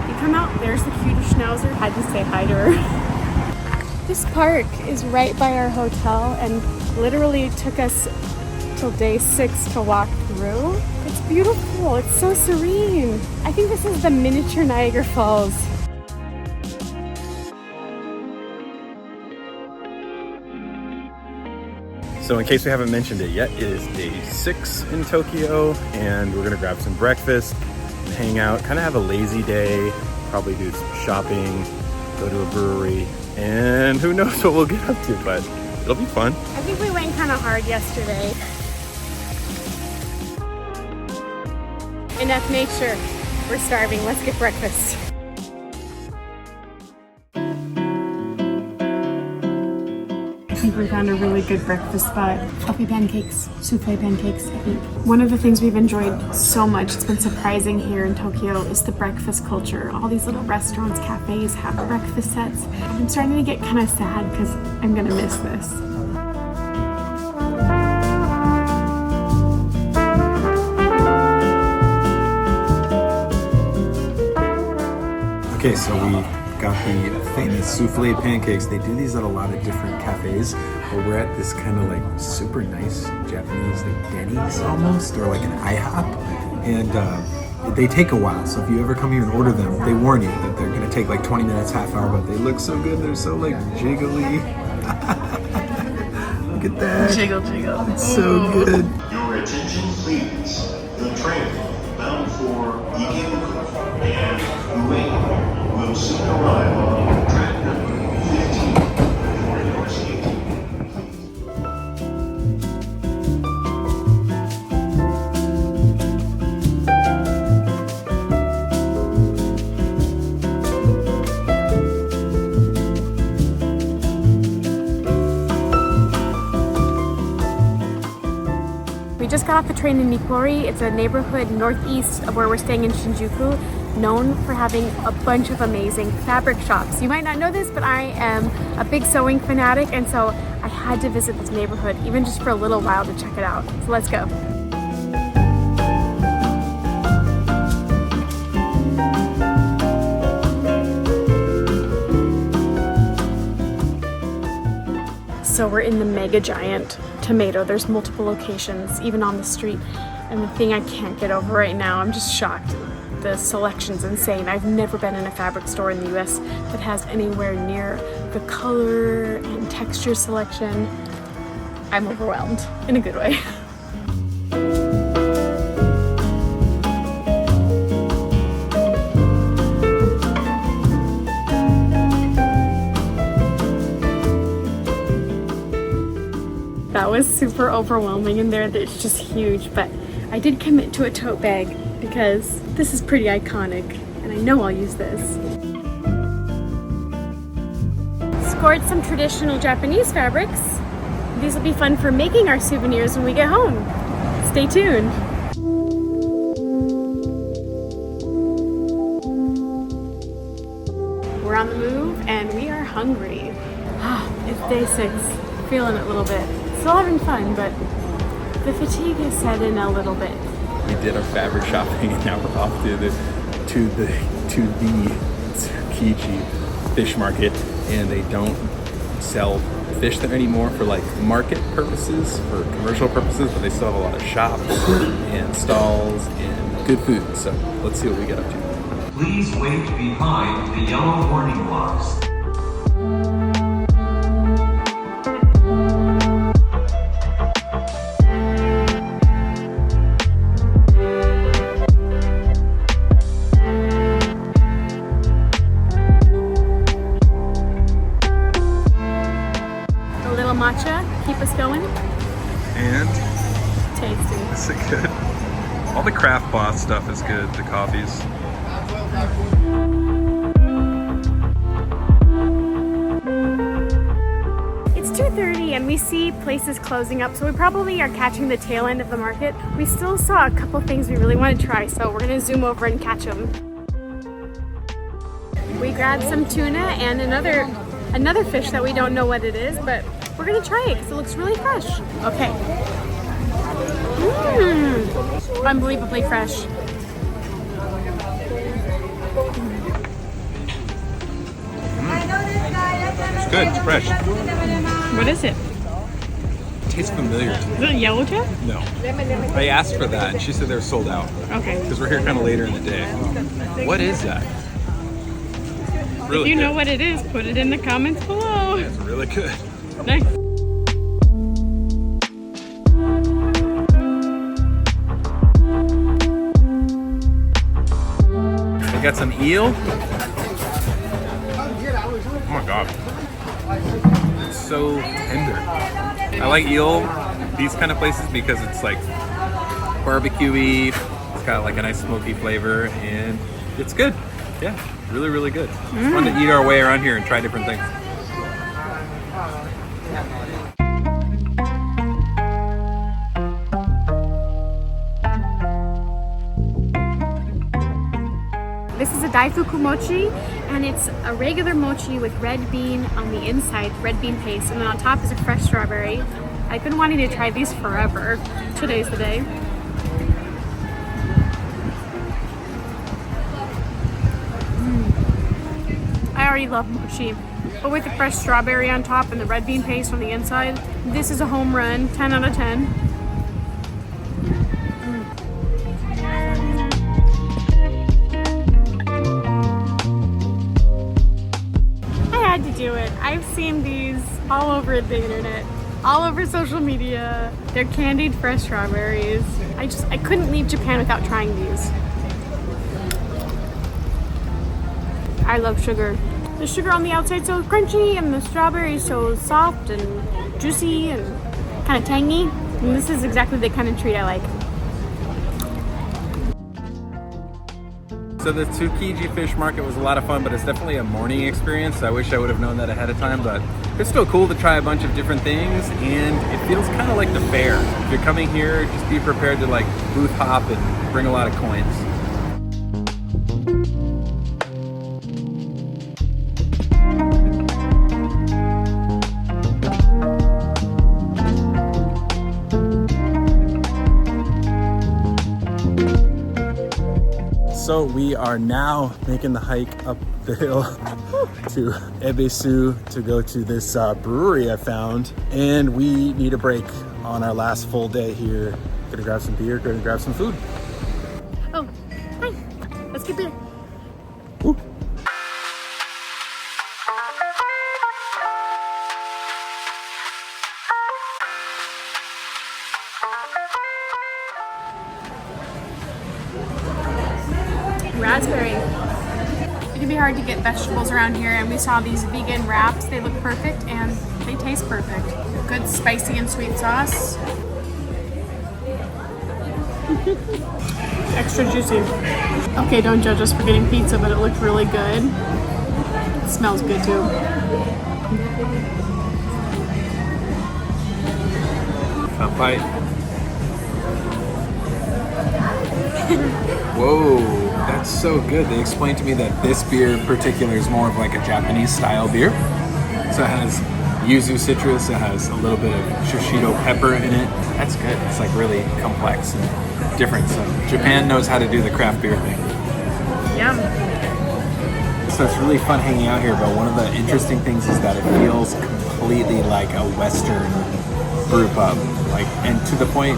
you come out, there's the cutest schnauzer. Had to say hi to her. This park is right by our hotel, and literally took us till day 6 to walk through. It's beautiful. It's so serene. I think this is the miniature Niagara Falls. So in case we haven't mentioned it yet, it is day 6 in Tokyo, and we're gonna grab some breakfast and hang out, kind of have a lazy day, probably do some shopping, go to a brewery, and who knows what we'll get up to, but it'll be fun. I think we went kind of hard yesterday. Enough nature. We're starving. Let's get breakfast. I think we found a really good breakfast spot. Coffee pancakes, souffle pancakes, I think. One of the things we've enjoyed so much, it's been surprising here in Tokyo, is the breakfast culture. All these little restaurants, cafes have breakfast sets. I'm starting to get kind of sad because I'm gonna miss this. Okay, so we got the famous souffle pancakes. They do these at a lot of different cafes, but we're at this kind of like super nice Japanese, like Denny's almost, or like an IHOP, and they take a while. So if you ever come here and order them, they warn you that they're gonna take like 20 minutes, half hour, but they look so good. They're so like jiggly. Look at that. Jiggle, jiggle. It's so good. Your attention, please. The train bound for Akihabara and Brewery will soon arrive on track number 15 for your safety. We just got off the train in Nikori. It's a neighborhood northeast of where we're staying in Shinjuku, known for having a bunch of amazing fabric shops. You might not know this, but I am a big sewing fanatic, and so I had to visit this neighborhood, even just for a little while, to check it out. So let's go. So we're in the mega giant tomato. There's multiple locations, even on the street. And the thing I can't get over right now, I'm just shocked. The selection's insane. I've never been in a fabric store in the US that has anywhere near the color and texture selection. I'm overwhelmed in a good way. that was super overwhelming in there. It's just huge, but I did commit to a tote bag because this is pretty iconic and I know I'll use this. Scored some traditional Japanese fabrics. These will be fun for making our souvenirs when we get home. Stay tuned. We're on the move and we are hungry. It's day 6, feeling it a little bit. Still having fun, but the fatigue has set in a little bit. We did our fabric shopping and now we're off to the Tsukiji fish market, and they don't sell fish there anymore for like market purposes, for commercial purposes, but they still have a lot of shops and stalls and good food. So let's see what we get up to. Please wait behind the yellow warning blocks. A little matcha, keep us going. And Tasty. is it good? All the craft boss stuff is good, the coffees. It's 2:30 and we see places closing up, so we probably are catching the tail end of the market. We still saw a couple things we really want to try, so we're gonna zoom over and catch them. We grabbed some tuna and another fish that we don't know what it is, but we're gonna try it because it looks really fresh. Okay. Unbelievably fresh. It's good, it's fresh. What is it? It tastes familiar to me. Is it yellowtail? No. I asked for that and she said they're sold out Okay. because we're here kind of later in the day. What is that? Really If you good. know what it is, put it in the comments below. It's really good. Nice. We got some eel. Oh my god. It's so tender. I like eel, these kind of places, because it's like barbecue-y. It's got like a nice smoky flavor and it's good. Yeah, really, really good. It's fun to eat our way around here and try different things. This is a daifuku mochi, and it's a regular mochi with red bean on the inside, red bean paste, and then on top is a fresh strawberry. I've been wanting to try these forever. Today's the day. I already love mochi, but with the fresh strawberry on top and the red bean paste on the inside, this is a home run, 10 out of 10. To do it. I've seen these all over the internet, all over social media. They're candied fresh strawberries. I couldn't leave Japan without trying these. I love sugar. The sugar on the outside so crunchy and the strawberry so soft and juicy and kind of tangy. And this is exactly the kind of treat I like. So the Tsukiji fish market was a lot of fun, but it's definitely a morning experience. I wish I would have known that ahead of time, but it's still cool to try a bunch of different things, and it feels kind of like the fair. If you're coming here, just be prepared to like booth hop and bring a lot of coins. So we are now making the hike up the hill to Ebisu to go to this brewery I found, and we need a break on our last full day here. Gonna grab some beer, gonna grab some food. Oh, hi. Let's get beer. Woo. Raspberry. You can to be hard to get vegetables around here, and we saw these vegan wraps. They look perfect and they taste perfect. Good spicy and sweet sauce. Extra juicy. Okay, don't judge us for getting pizza, but it looked really good. It smells good too. Kanpai. Whoa, that's so good. They explained to me that this beer in particular is more of like a Japanese style beer. So it has yuzu citrus, it has a little bit of shishito pepper in it. That's good. It's like really complex and different. So Japan knows how to do the craft beer thing. Yum. So it's really fun hanging out here, but one of the interesting things is that it feels completely like a Western brew pub. Like, and to the point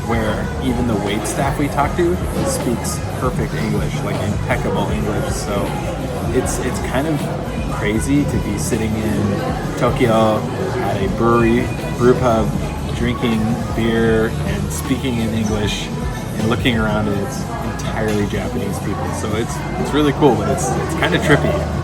where even the wait staff we talked to speaks perfect English, like impeccable English. So it's kind of crazy to be sitting in Tokyo at a brew pub, drinking beer and speaking in English, and looking around and it's entirely Japanese people. So it's really cool, but it's kind of trippy.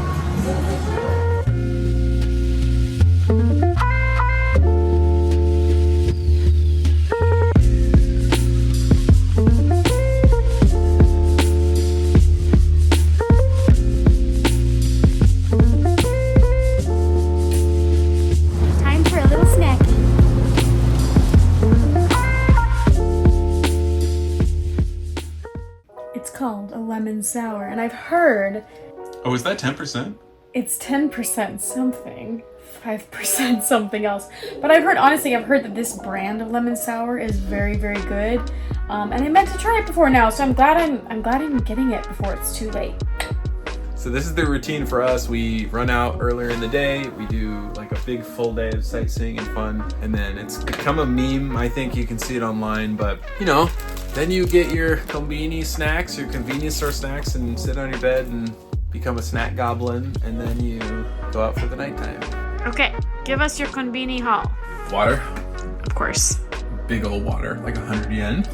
Sour, and I've heard Oh, is that 10%? it's 10% something, 5% something else. But I've heard that this brand of lemon sour is very, very good. And I meant to try it before now, so I'm glad I'm getting it before it's too late. So this is the routine for us. We run out earlier in the day. We do like a big full day of sightseeing and fun. And then it's become a meme. I think you can see it online, but you know, then you get your konbini snacks, your convenience store snacks, and sit on your bed and become a snack goblin. And then you go out for the nighttime. Okay, give us your konbini haul. Water. Of course. Big old water, like 100 yen.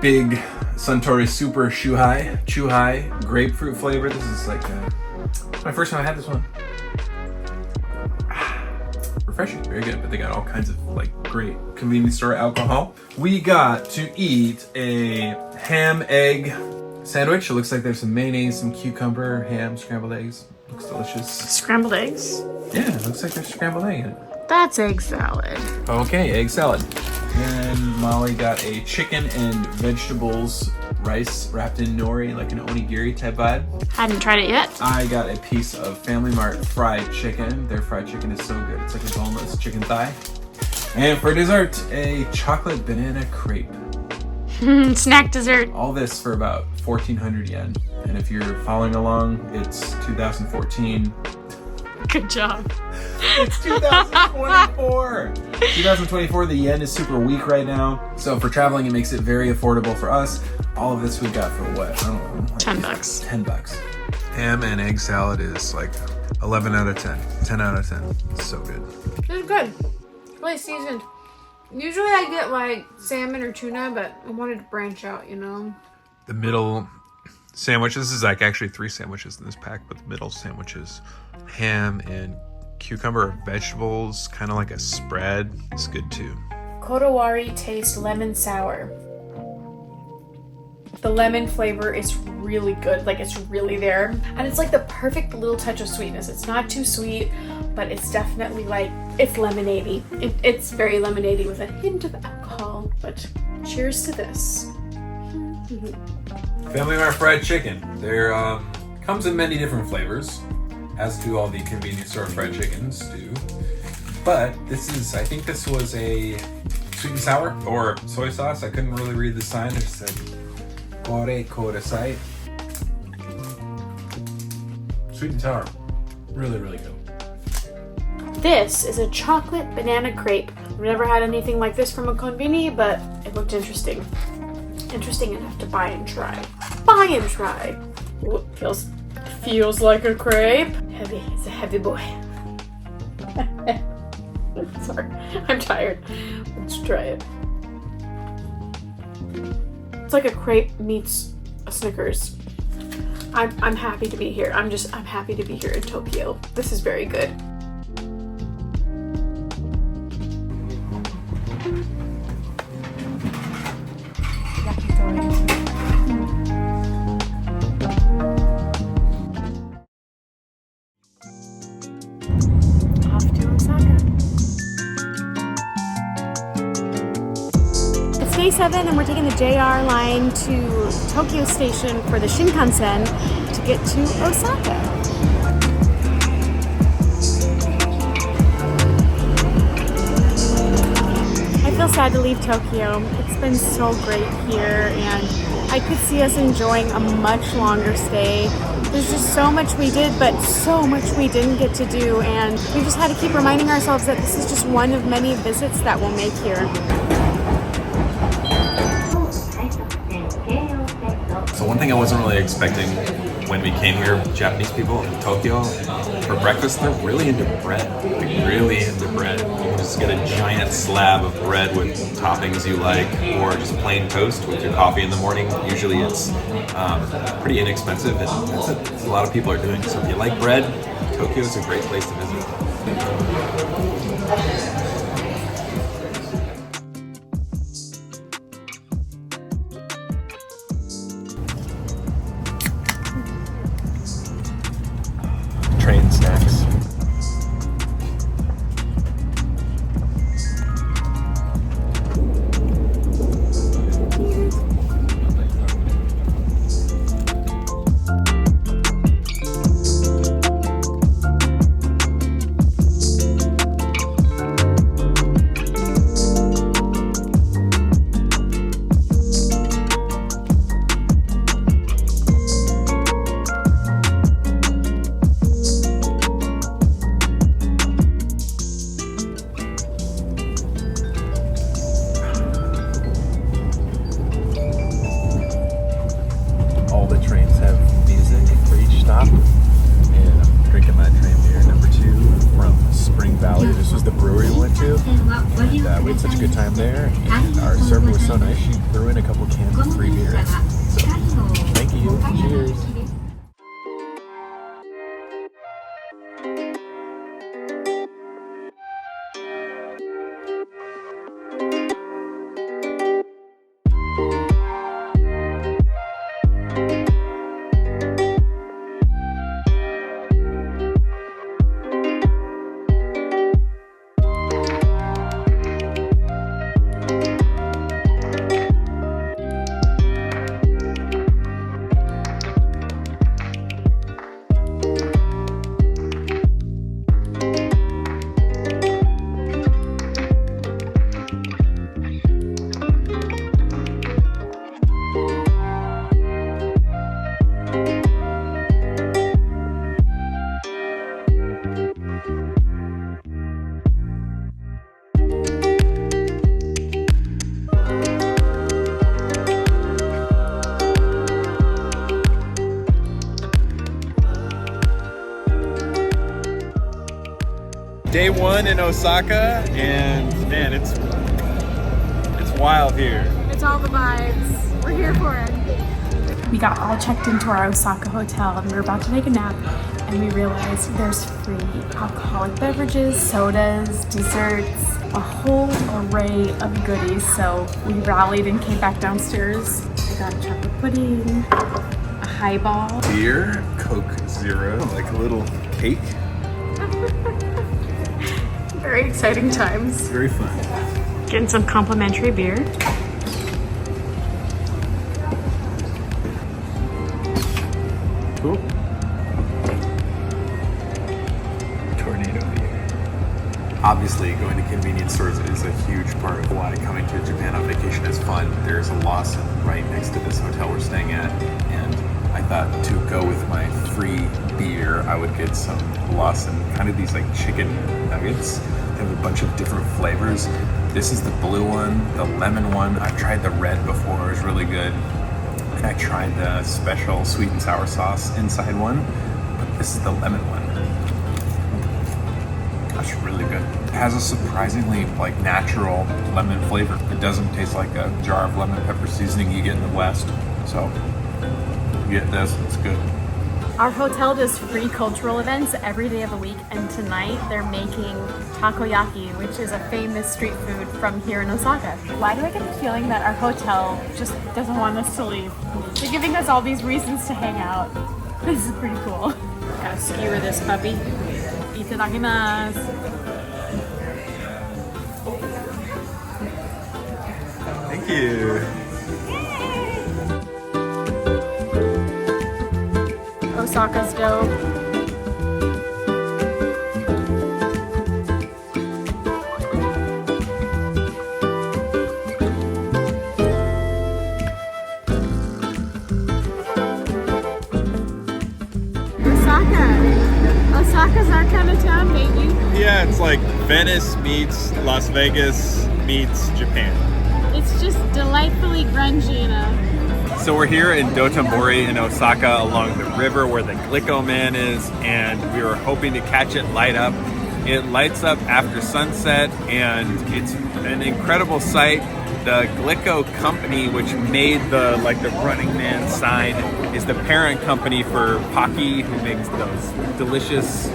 Big Suntory Super Chuhai grapefruit flavor. This is like my first time I had this one. Refreshing, very good. But they got all kinds of like great convenience store alcohol. We got to eat a ham egg sandwich. It looks like there's some mayonnaise, some cucumber, ham, scrambled eggs. Looks delicious. Scrambled eggs? Yeah, it looks like there's scrambled egg in it. That's egg salad. Okay, egg salad. And Molly got a chicken and vegetables rice wrapped in nori, like an onigiri type vibe. Hadn't tried it yet. I got a piece of Family Mart fried chicken. Their fried chicken is so good. It's like a boneless chicken thigh. And for dessert, a chocolate banana crepe. Snack dessert. All this for about 1,400 yen. And if you're following along, it's 2014. Good job. It's 2024. 2024, the yen is super weak right now. So for traveling, it makes it very affordable for us. All of this we got for what? I don't know. Like $10. $10. Ham and egg salad is like 11 out of 10. 10 out of 10. It's so good. It's good. Really seasoned. Usually I get like salmon or tuna, but I wanted to branch out, you know? The middle sandwich, this is like actually 3 sandwiches in this pack, but the middle sandwich is ham and cucumber vegetables, kind of like a spread. It's good too. Kodawari taste lemon sour. The lemon flavor is really good, like it's really there. And it's like the perfect little touch of sweetness. It's not too sweet, but it's definitely like, it's lemonade-y. It's very lemonade-y with a hint of alcohol, but cheers to this. Family Mart fried chicken. There comes in many different flavors, as do all the convenience store fried chickens do. But I think this was a sweet and sour or soy sauce. I couldn't really read the sign. It just said Kore Kodasai. Sweet and sour. Really, really good. This is a chocolate banana crepe. I've never had anything like this from a konbini, but it looked interesting. Interesting enough to buy and try. Buy and try. Ooh, feels like a crepe. Heavy. It's a heavy boy. Sorry, I'm tired. Let's try it. It's like a crepe meets a Snickers. I'm happy to be here. I'm happy to be here in Tokyo. This is very good. Off to Osaka. It's day 7 and we're taking the JR line to Tokyo Station for the Shinkansen to get to Osaka. I feel sad to leave Tokyo. It's been so great here and I could see us enjoying a much longer stay. There's just so much we did, but so much we didn't get to do, and we just had to keep reminding ourselves that this is just one of many visits that we'll make here. So one thing I wasn't really expecting when we came here, Japanese people in Tokyo, for breakfast, they're really into bread. Like really into bread. You can just get a giant slab of bread with toppings you like, or just plain toast with your coffee in the morning. Usually it's pretty inexpensive, and that's what a lot of people are doing. So if you like bread, Tokyo is a great place to visit. Train snacks. All the trains have music for each stop, and I'm drinking my train beer number 2 from Spring Valley. This was the brewery we went to, and we had such a good time there, and our server was so nice, she threw in a couple cans of free beer. So, thank you. Cheers. Day 1 in Osaka, and man, it's wild here. It's all the vibes. We're here for it. We got all checked into our Osaka hotel and we were about to take a nap, and we realized there's free alcoholic beverages, sodas, desserts, a whole array of goodies. So we rallied and came back downstairs. We got a chocolate pudding, a highball. Beer, Coke Zero, like a little cake. Very exciting times. Very fun. Getting some complimentary beer. Cool. Tornado beer. Obviously, going to convenience stores is a huge part of why coming to Japan on vacation is fun. There's a Lawson right next to this hotel we're staying at, and I thought to go with my free beer, I would get some Lawson, kind of these like chicken nuggets. They have a bunch of different flavors. This is the blue one, the lemon one. I've tried the red before, it was really good. And I tried the special sweet and sour sauce inside one, but this is the lemon one. That's really good. It has a surprisingly like natural lemon flavor. It doesn't taste like a jar of lemon pepper seasoning you get in the West. So you get this, it's good. Our hotel does free cultural events every day of the week, and tonight they're making takoyaki, which is a famous street food from here in Osaka. Why do I get the feeling that our hotel just doesn't want us to leave? They're giving us all these reasons to hang out. This is pretty cool. Gotta skewer this puppy. Itadakimasu. Thank you. Osaka's dough. Osaka's our kind of town, maybe. Yeah, it's like Venice meets Las Vegas meets Japan. It's just delightfully grungy, you know. So we're here in Dotonbori in Osaka along the river where the Glico Man is, and we were hoping to catch it light up. It lights up after sunset, and it's an incredible sight. The Glico company, which made the Running Man sign, is the parent company for Pocky, who makes those delicious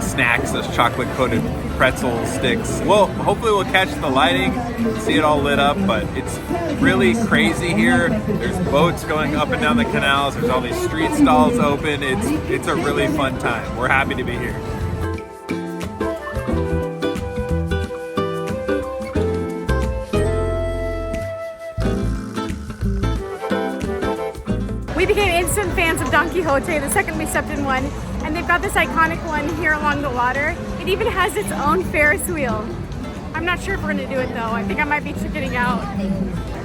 snacks, those chocolate-coated pretzel sticks. Well, hopefully we'll catch the lighting, see it all lit up, but it's really crazy here. There's boats going up and down the canals. There's all these street stalls open. It's a really fun time. We're happy to be here. We became instant fans of Don Quixote the second we stepped in one, and they've got this iconic one here along the water. It even has its own Ferris wheel. I'm not sure if we're gonna do it though. I think I might be getting out.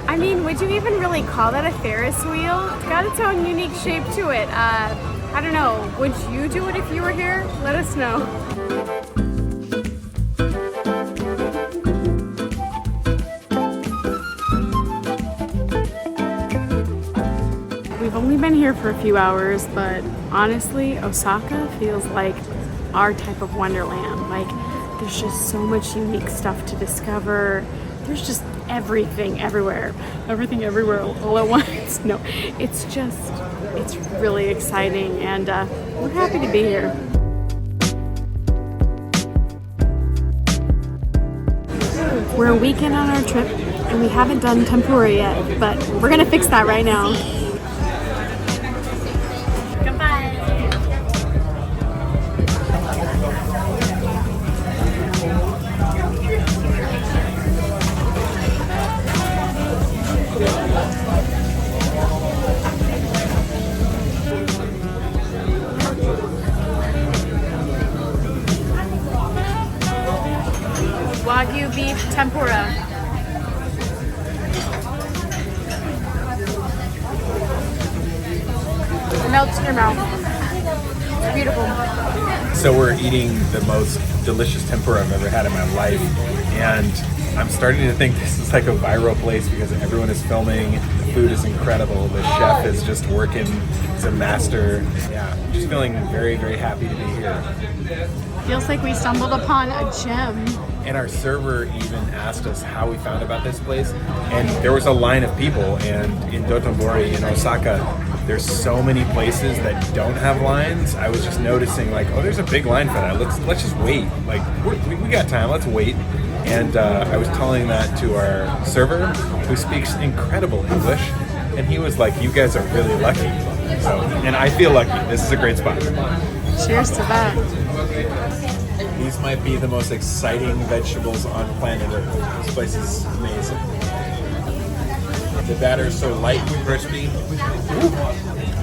I mean, would you even really call that a Ferris wheel? It's got its own unique shape to it. I don't know, would you do it if you were here? Let us know. We've only been here for a few hours, but honestly, Osaka feels like our type of wonderland. Like, there's just so much unique stuff to discover. There's just everything everywhere. Everything everywhere all at once. No, it's really exciting, and we're happy to be here. We're a weekend on our trip, and we haven't done tempura yet, but we're gonna fix that right now. Wagyu beef tempura. It melts in your mouth. It's beautiful. So we're eating the most delicious tempura I've ever had in my life, and I'm starting to think this is like a viral place because everyone is filming. The food is incredible. The chef is just working. He's a master. Yeah, just feeling very, very happy to be here. Feels like we stumbled upon a gem. And our server even asked us how we found about this place. And there was a line of people, and in Dotonbori in Osaka, there's so many places that don't have lines. I was just noticing oh, there's a big line for that. Let's just wait. We got time, let's wait. And I was telling that to our server, who speaks incredible English, and he was like, you guys are really lucky. So, and I feel lucky. This is a great spot. Cheers to that. These might be the most exciting vegetables on planet Earth. This place is amazing. The batter is so light and crispy.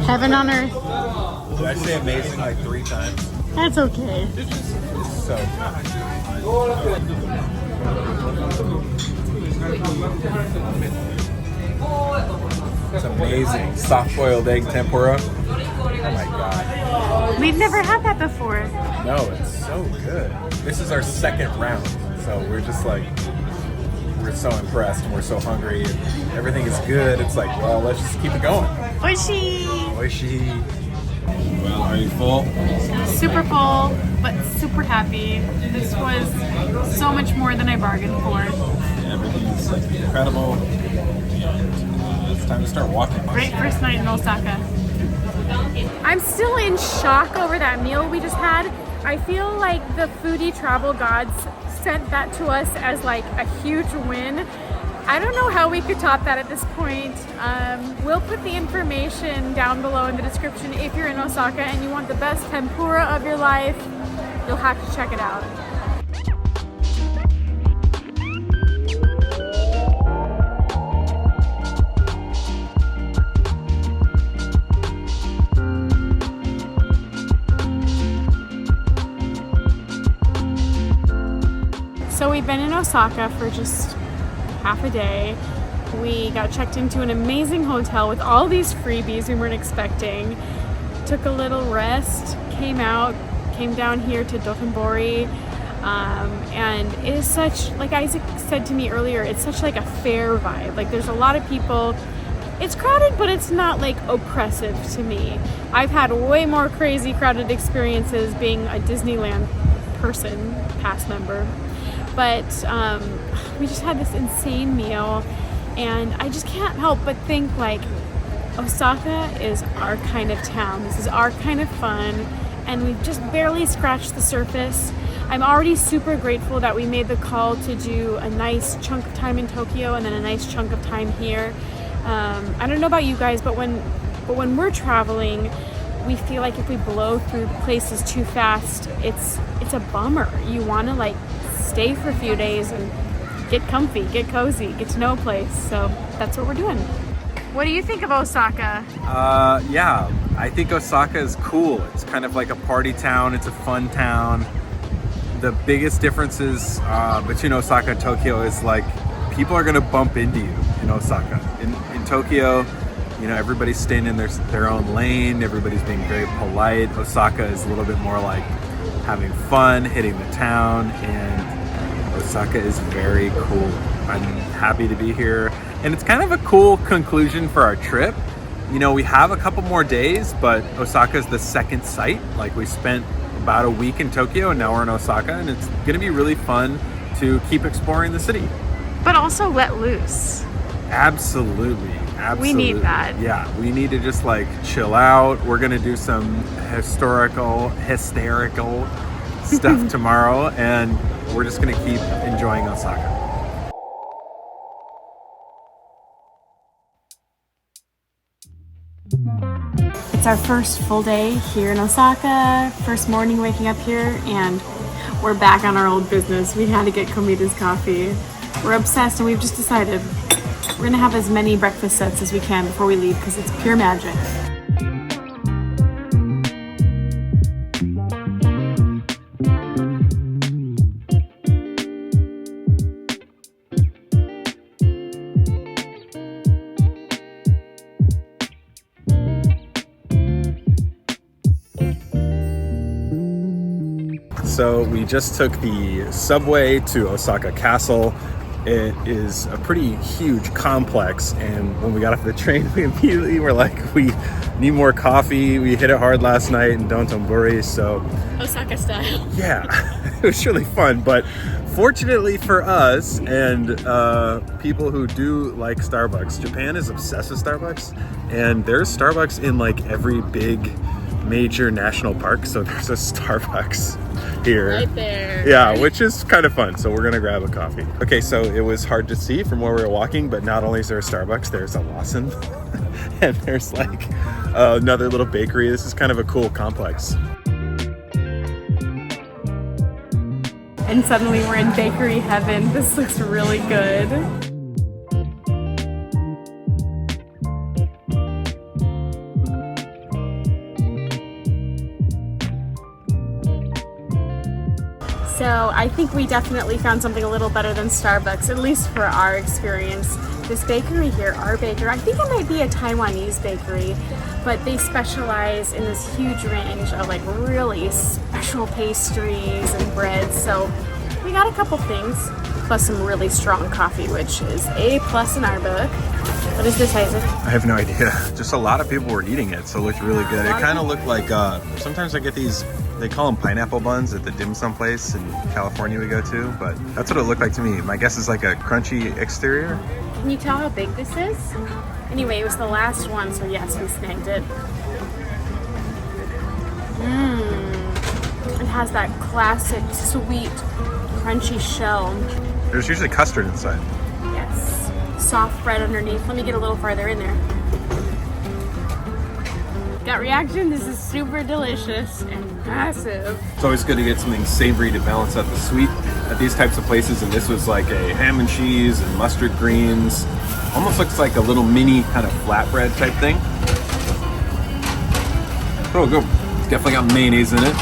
Heaven on earth. Did I say amazing 3 times? That's okay. It's so It's amazing. Soft-boiled egg tempura. Oh my god. We've never had that before. No, it's so good. This is our second round, so we're just we're so impressed and we're so hungry and everything is good. It's well, let's just keep it going. Oishi! Oishi. Well, are you full? Super full, but super happy. This was so much more than I bargained for. Everything is incredible. And it's time to start walking. Great first night in Osaka. I'm still in shock over that meal we just had. I feel like the foodie travel gods sent that to us as like a huge win. I don't know how we could top that at this point. We'll put the information down below in the description if you're in Osaka and you want the best tempura of your life. You'll have to check it out. So we've been in Osaka for just half a day. We got checked into an amazing hotel with all these freebies we weren't expecting. Took a little rest, came down here to Dotonbori, and it is such, like Isaac said to me earlier, it's such like a fair vibe. Like there's a lot of people. It's crowded, but it's not like oppressive to me. I've had way more crazy crowded experiences being a Disneyland person, past member. But we just had this insane meal, and I just can't help but think like Osaka is our kind of town. This is our kind of fun, and we've just barely scratched the surface. I'm already super grateful that we made the call to do a nice chunk of time in Tokyo and then a nice chunk of time here. I don't know about you guys, but when we're traveling, we feel like if we blow through places too fast, it's a bummer. You want to like stay for a few days and get comfy, get cozy, get to know a place. So that's what we're doing. What do you think of Osaka? Yeah, I think Osaka is cool. It's kind of like a party town. It's a fun town. The biggest differences between Osaka and Tokyo is like people are gonna bump into you in Osaka. In Tokyo, you know, everybody's staying in their own lane. Everybody's being very polite. Osaka is a little bit more like having fun, hitting the town, and Osaka is very cool. I'm happy to be here, and it's kind of a cool conclusion for our trip. You know, we have a couple more days, but Osaka is the second site. Like we spent about a week in Tokyo and now we're in Osaka, and it's gonna be really fun to keep exploring the city. But also let loose. Absolutely. We need that. Yeah, we need to just like chill out. We're gonna do some hysterical stuff tomorrow, and we're just gonna keep enjoying Osaka. It's our first full day here in Osaka, first morning waking up here, and we're back on our old business. We had to get Komida's coffee. We're obsessed, and we've just decided we're gonna have as many breakfast sets as we can before we leave because it's pure magic. So we just took the subway to Osaka Castle. It is a pretty huge complex, and when we got off the train, we immediately were like, we need more coffee. We hit it hard last night in Dotonbori, so Osaka style. yeah, it was really fun. But fortunately for us and people who do like Starbucks, Japan is obsessed with Starbucks, and there's Starbucks in like every big major national park, so there's a Starbucks here. Right there. Yeah, which is kind of fun. So we're gonna grab a coffee. Okay, so it was hard to see from where we were walking, but not only is there a Starbucks, there's a Lawson and there's like another little bakery. This is kind of a cool complex. And suddenly we're in bakery heaven. This looks really good. So I think we definitely found something a little better than Starbucks, at least for our experience. This bakery here, our baker, I think it might be a Taiwanese bakery, but they specialize in this huge range of like really special pastries and breads. So we got a couple things, plus some really strong coffee, which is A+ in our book. What is this, Isaac? I have no idea. Just a lot of people were eating it, so it looked really good. It kind of looked like, sometimes I get these, they call them pineapple buns at the dim sum place in California we go to, but that's what it looked like to me. My guess is like a crunchy exterior. Can you tell how big this is? Anyway, it was the last one, so yes, we snagged it. It has that classic sweet, crunchy shell. There's usually custard inside. Yes. Soft bread underneath. Let me get a little farther in there. Gut reaction, this is super delicious and massive. It's always good to get something savory to balance out the sweet at these types of places, and this was like a ham and cheese and mustard greens. Almost looks like a little mini kind of flatbread type thing. Oh, good. It's definitely got mayonnaise in it,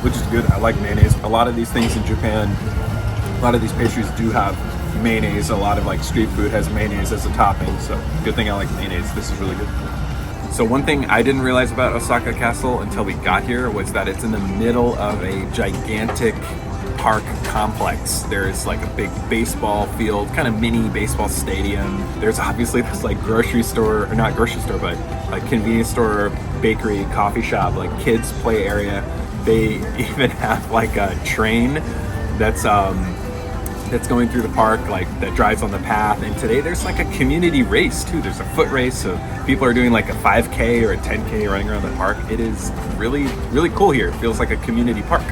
which is good. I like mayonnaise. A lot of these things in Japan, a lot of these pastries do have mayonnaise. A lot of like street food has mayonnaise as a topping, so good thing I like mayonnaise. This is really good. So one thing I didn't realize about Osaka Castle until we got here was that it's in the middle of a gigantic park complex. There's like a big baseball field, kind of mini baseball stadium. There's obviously this like grocery store, or not grocery store, but like convenience store, bakery, coffee shop, like kids play area. They even have like a train that's going through the park, like that drives on the path. And today there's like a community race too. There's a foot race, so people are doing like a 5K or a 10K running around the park. It is really, really cool here. It feels like a community park.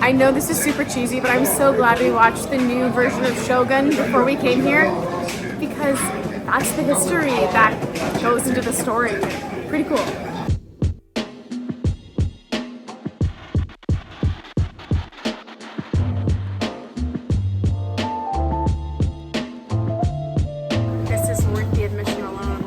I know this is super cheesy, but I'm so glad we watched the new version of Shogun before we came here, because that's the history that goes into the story. Pretty cool. This is worth the admission alone.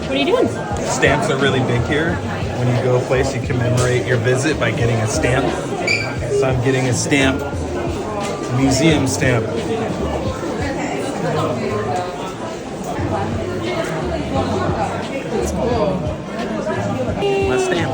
What are you doing? Stamps are really big here. When you go a place, you commemorate your visit by getting a stamp. So I'm getting a stamp, museum stamp. It's cool. My stamp.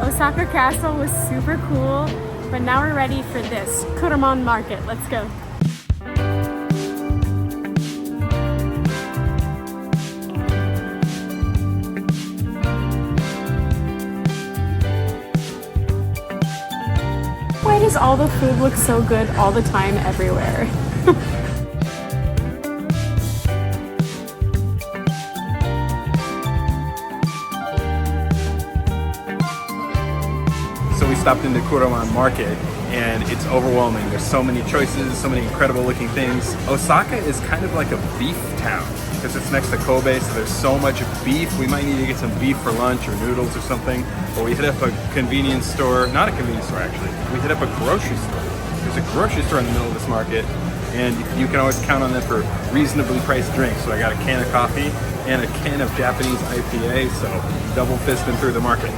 Osaka Castle was super cool, but now we're ready for this Kuromon market. Let's go. all the food looks so good all the time, everywhere. So we stopped into Kuromon Market, and it's overwhelming. There's so many choices, so many incredible looking things. Osaka is kind of like a beef town because it's next to Kobe, so there's so much beef. We might need to get some beef for lunch or noodles or something. Or we hit up a convenience store, not a convenience store actually. We hit up a grocery store. There's a grocery store in the middle of this market, and you can always count on them for reasonably priced drinks. So I got a can of coffee and a can of Japanese IPA, so double fisting through the market.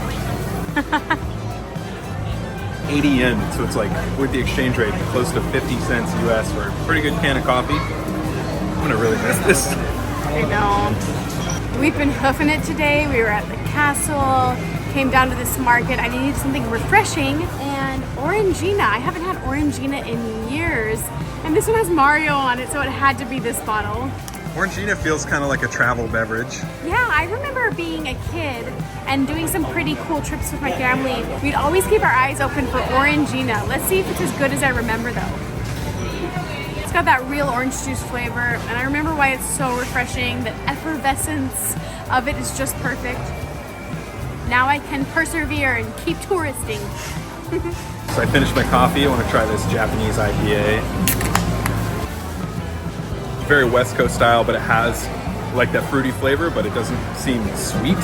80 yen, so it's like, with the exchange rate, close to 50 cents US for a pretty good can of coffee. I'm gonna really miss this. I know. We've been hoofing it today. We were at the castle, came down to this market. I needed something refreshing, and Orangina. I haven't had Orangina in years. And this one has Mario on it, so it had to be this bottle. Orangina feels kind of like a travel beverage. Yeah, I remember being a kid and doing some pretty cool trips with my family. We'd always keep our eyes open for Orangina. Let's see if it's as good as I remember though. It's got that real orange juice flavor, and I remember why it's so refreshing. The effervescence of it is just perfect. Now I can persevere and keep touristing. So I finished my coffee. I want to try this Japanese IPA. Very West Coast style, but it has like that fruity flavor, but it doesn't seem sweet.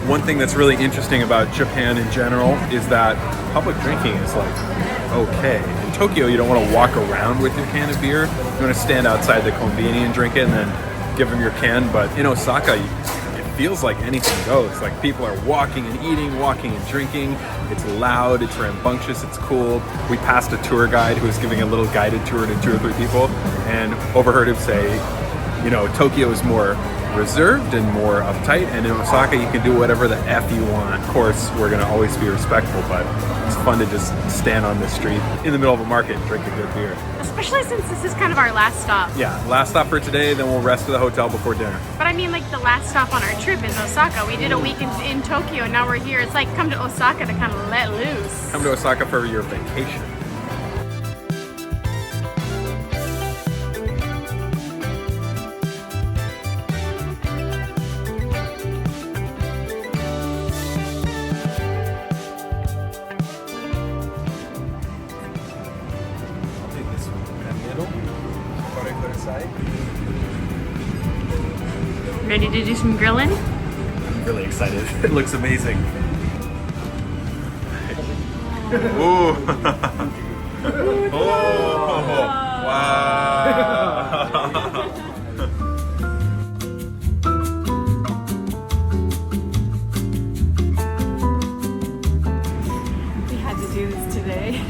One thing that's really interesting about Japan in general is that public drinking is like okay. In Tokyo, you don't want to walk around with your can of beer. You want to stand outside the konbini and drink it and then give them your can. But in Osaka, it feels like anything goes. Like people are walking and eating, walking and drinking. It's loud, it's rambunctious, it's cool. We passed a tour guide who was giving a little guided tour to 2 or 3 people and overheard him say, you know, Tokyo is more reserved and more uptight, and in Osaka you can do whatever the F you want. Of course, we're gonna always be respectful, but it's fun to just stand on the street in the middle of a market and drink a good beer. Especially since this is kind of our last stop. Yeah, last stop for today, then we'll rest at the hotel before dinner. But I mean, like, the last stop on our trip is Osaka. We did a week in Tokyo, and now we're here. It's like come to Osaka to kind of let loose. Come to Osaka for your vacation. Ready to do some grilling? I'm really excited. It looks amazing. Ooh. Oh, wow. We had to do this today.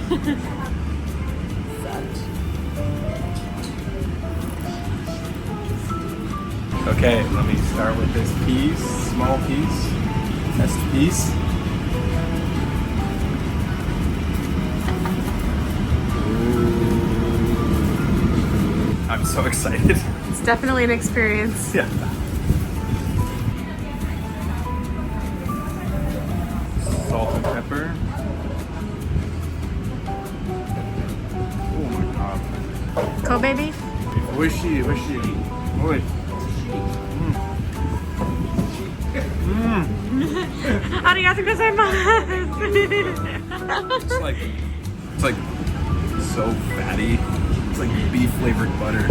Okay, let me start with this piece, small piece, test piece. Ooh. I'm so excited. It's definitely an experience. Yeah. Salt and pepper. Oh my god. Kobe beef? Oishii, oishii. Oi. Arigatou gozaimasu. It's like so fatty. It's like beef flavored butter.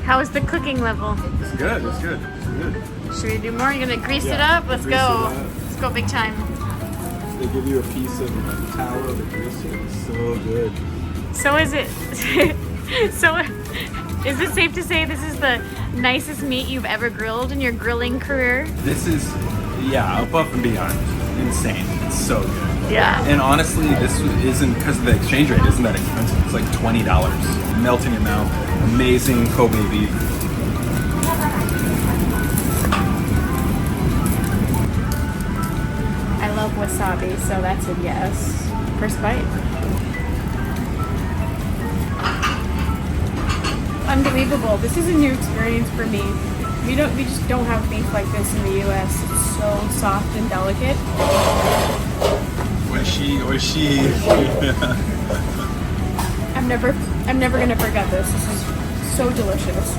How is the cooking level? It's good. It's good. It's good. Should we do more? You're gonna grease it up? Let's Grease it go. up. Let's go big time. They give you a piece of tallow to grease it. It's so good. So is it is it safe to say this is the nicest meat you've ever grilled in your grilling career? This is, yeah, above and beyond. Insane. It's so good. Yeah. And honestly, this isn't, because of the exchange rate, isn't that expensive. It's like $20. Melt in your mouth. Amazing Kobe beef. I love wasabi, so that's a yes. First bite. Unbelievable. This is a new experience for me. We just don't have beef like this in the US. It's so soft and delicate. Oishi. I'm never gonna forget this. This is so delicious.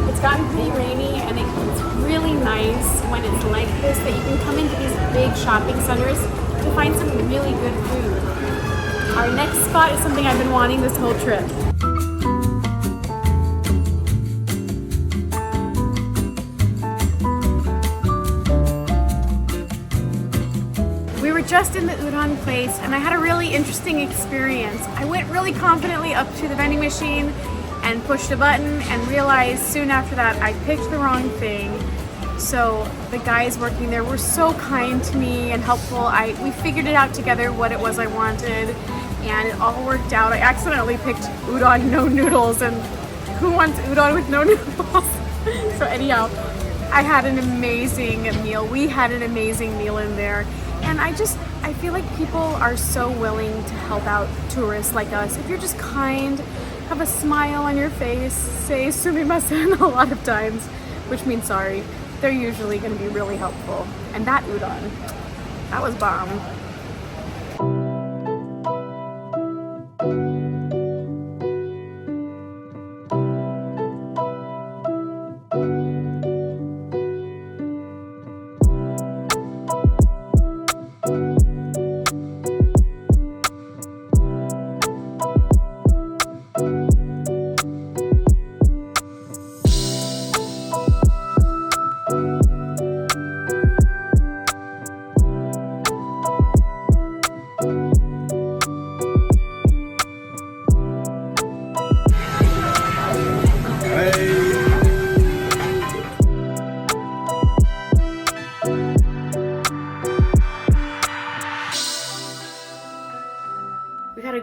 It's gotten pretty rainy, and it's really nice when it's like this that you can come into these big shopping centers to find some really good food. Our next spot is something I've been wanting this whole trip. We were just in the udon place, and I had a really interesting experience. I went really confidently up to the vending machine and pushed a button and realized soon after that I picked the wrong thing. So the guys working there were so kind to me and helpful. We figured it out together what it was I wanted, and it all worked out. I accidentally picked udon no noodles, and who wants udon with no noodles? So anyhow, I had an amazing meal. We had an amazing meal in there. And I feel like people are so willing to help out tourists like us. If you're just kind, have a smile on your face, say sumimasen a lot of times, which means sorry, they're usually going to be really helpful. And that udon, that was bomb.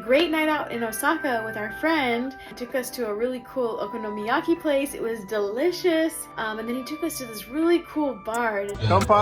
Great night out in Osaka with our friend. He took us to a really cool okonomiyaki place. It was delicious. And then he took us to this really cool bar. Kanpai!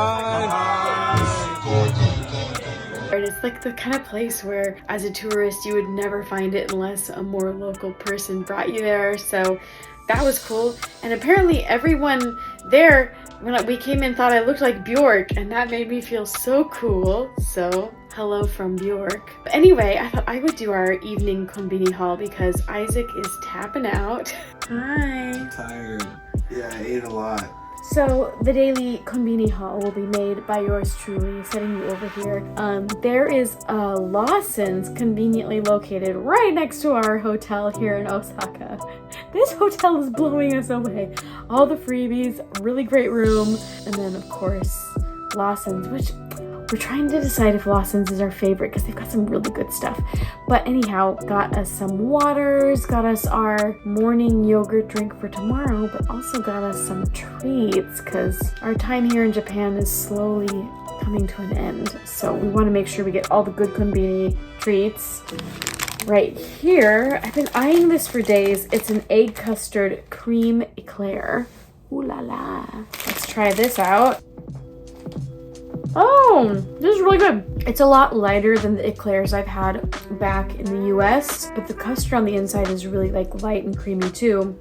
And it's like the kind of place where as a tourist you would never find it unless a more local person brought you there. So that was cool. And apparently everyone there, when we came in, thought I looked like Bjork, and that made me feel so cool. So hello from Bjork. But anyway, I thought I would do our evening konbini haul because Isaac is tapping out. Hi. Tired. Yeah, I ate a lot. So the daily konbini haul will be made by yours truly, sending you over here. There is a Lawson's conveniently located right next to our hotel here in Osaka. This hotel is blowing us away. All the freebies, really great room, and then of course Lawson's, which we're trying to decide if Lawson's is our favorite because they've got some really good stuff. But anyhow, got us some waters, got us our morning yogurt drink for tomorrow, but also got us some treats because our time here in Japan is slowly coming to an end. So we want to make sure we get all the good konbini treats. Right here, I've been eyeing this for days. It's an egg custard cream eclair. Ooh la la. Let's try this out. Oh, this is really good. It's a lot lighter than the eclairs I've had back in the US, but the custard on the inside is really like light and creamy too.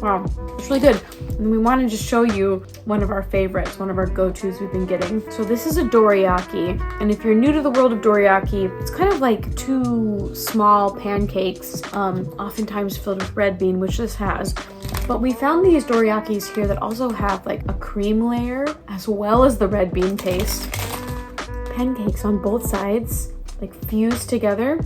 Wow, it's really good. And we wanted to show you one of our favorites, one of our go-tos we've been getting. So this is a dorayaki, and if you're new to the world of dorayaki, it's kind of like two small pancakes, oftentimes filled with red bean, which this has. But we found these dorayakis here that also have like a cream layer as well as the red bean paste. Pancakes on both sides, like fused together.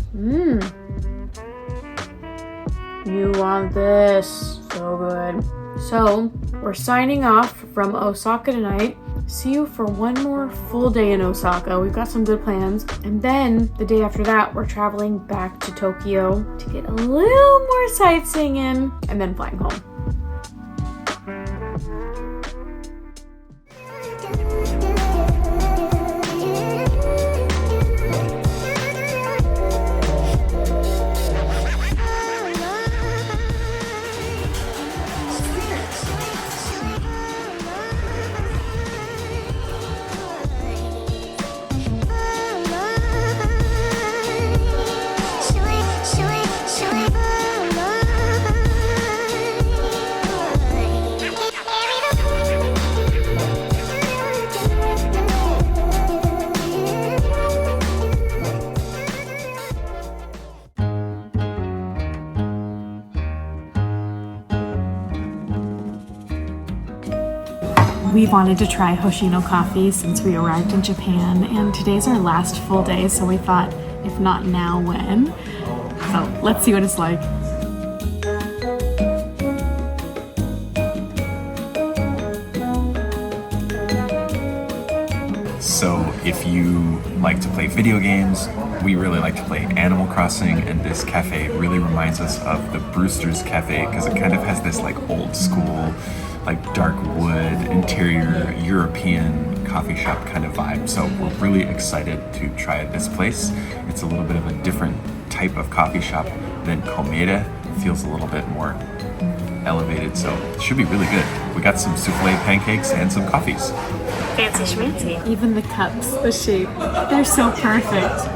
You want this. So good. So we're signing off from Osaka tonight. See you for one more full day in Osaka. We've got some good plans. And then the day after that, we're traveling back to Tokyo to get a little more sightseeing in and then flying home. We wanted to try Hoshino coffee since we arrived in Japan, and today's our last full day, so we thought, if not now, when? So let's see what it's like. So if you like to play video games, we really like to play Animal Crossing, and this cafe really reminds us of the Brewster's Cafe because it kind of has this like old school, like dark wood, interior, European coffee shop kind of vibe. So we're really excited to try this place. It's a little bit of a different type of coffee shop than Komeda. It feels a little bit more elevated, so it should be really good. We got some souffle pancakes and some coffees. Fancy schmancy. Even the cups, the shape, they're so perfect.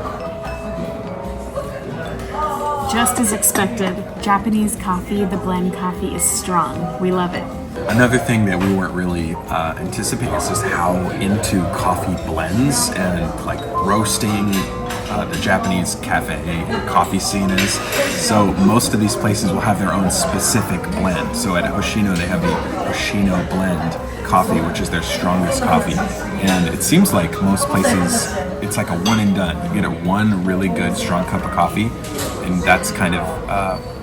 Just as expected, Japanese coffee, the blend coffee is strong. We love it. Another thing that we weren't really anticipating is just how into coffee blends and like roasting the Japanese cafe and coffee scene is. So most of these places will have their own specific blend. So at Hoshino, they have the Hoshino blend coffee, which is their strongest coffee. And it seems like most places, it's like a one and done. You get one really good strong cup of coffee, and that's kind of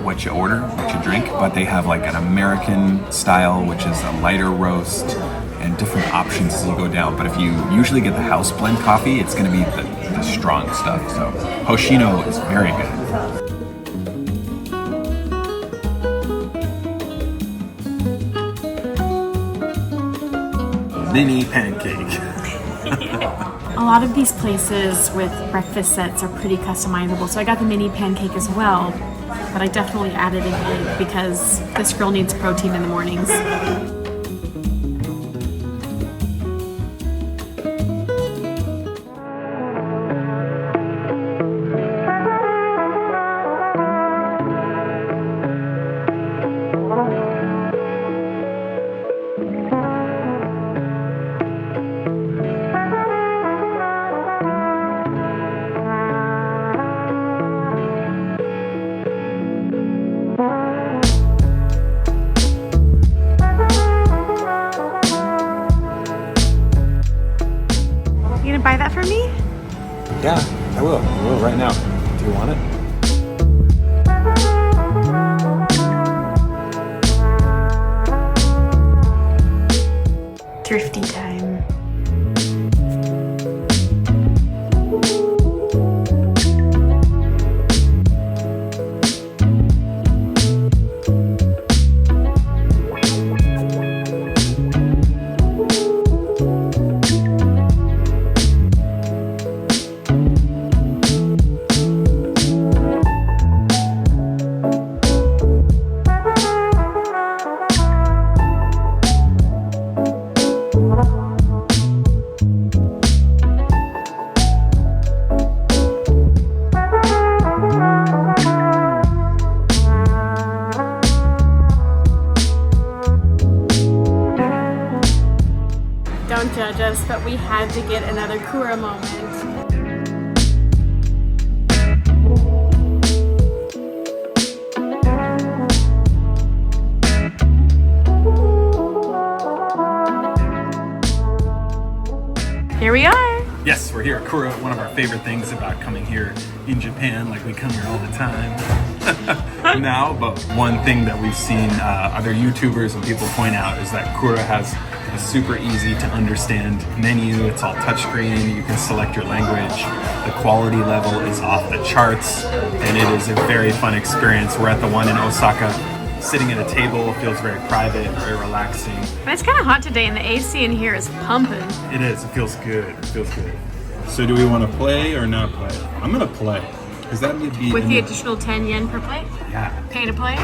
what you order, what you drink. But they have like an American style, which is a lighter roast, and different options as you go down. But if you usually get the house blend coffee, it's going to be the strong stuff. So Hoshino is very good. Mini pancake. A lot of these places with breakfast sets are pretty customizable, so I got the mini pancake as well, but I definitely added an egg because this girl needs protein in the mornings. Buy that for me? Yeah, I will. I will right now. Do you want it? Thrifty time. Don't judge us, but we had to get another Kura moment. Here we are. Yes, we're here at Kura. One of our favorite things about coming here in Japan, like we come here all the time now, but one thing that we've seen other YouTubers and people point out is that Kura has a super easy to understand menu. It's all touchscreen. You can select your language. The quality level is off the charts, and it is a very fun experience. We're at the one in Osaka, sitting at a table. It feels very private, very relaxing. And it's kind of hot today, and the AC in here is pumping. It is. It feels good. It feels good. So do we want to play or not play? I'm going to play. Because that would be... With the additional 10 yen per plate? Yeah. Pay to play?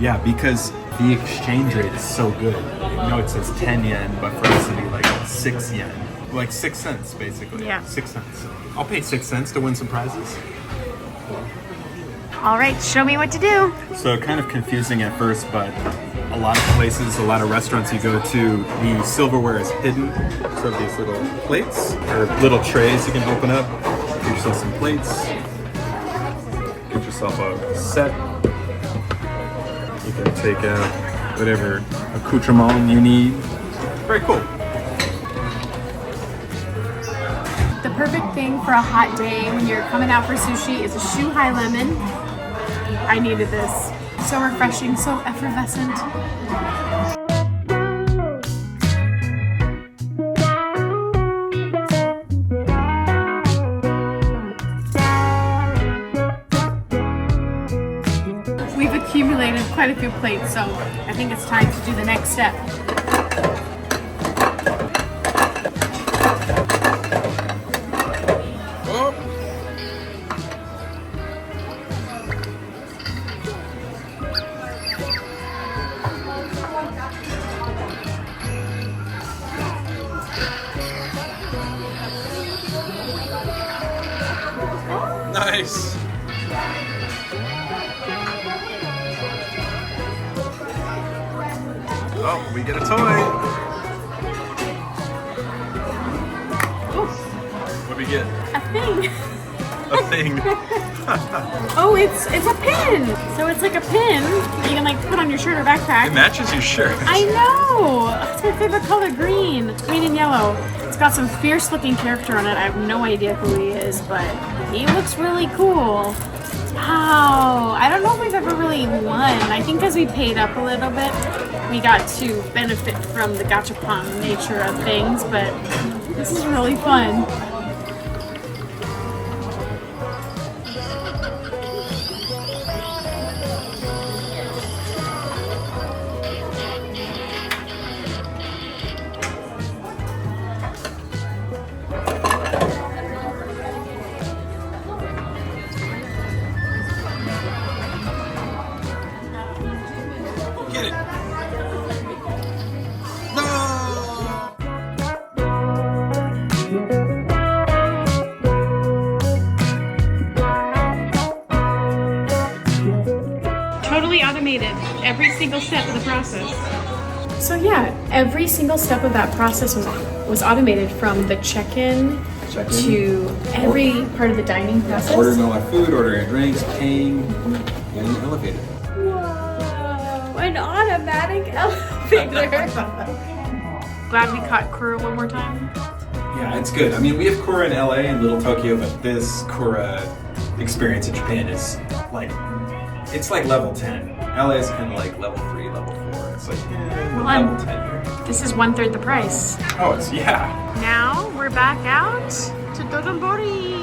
Yeah, because the exchange rate is so good. You know, it says 10 yen, but for us it'd be like 6 yen. Like 6 cents, basically. Yeah. 6 cents. I'll pay 6 cents to win some prizes. All right, show me what to do. So kind of confusing at first, but a lot of places, a lot of restaurants you go to, the silverware is hidden. So these little plates, or little trays you can open up. Get yourself some plates. Get yourself a set. You can take out whatever accoutrement you need. Very cool. perfect thing for a hot day when you're coming out for sushi is a Shuhai lemon. I needed this. So refreshing, so effervescent. We've accumulated quite a few plates, so I think it's time to do the next step. Nice. Oh, we get a toy. What do we get? A thing. A thing. Oh, it's a pin. So it's like a pin that you can like put on your shirt or backpack. It matches your shirt. I know. It's my favorite color, green and yellow. It's got some fierce looking character on it. I have no idea who he is, but he looks really cool. Wow. I don't know if we've ever really won. I think because we paid up a little bit, we got to benefit from the gachapon nature of things, but this is really fun. Get it. No. Totally automated every single step of the process. So yeah, every single step of that process was automated, from the check-in to every part of the dining process. Ordering all our food, ordering our drinks, paying, getting elevated. Whoa, an automatic elevator. Glad we caught Kura one more time. Yeah, it's good. I mean, we have Kura in LA and Little Tokyo, but this Kura experience in Japan is like, it's like level 10. LA is kind of like level 3, level 4. It's like, Well, level 10 here. This is 1/3 the price. Oh, it's, yeah. Now we're back out to Dotonbori.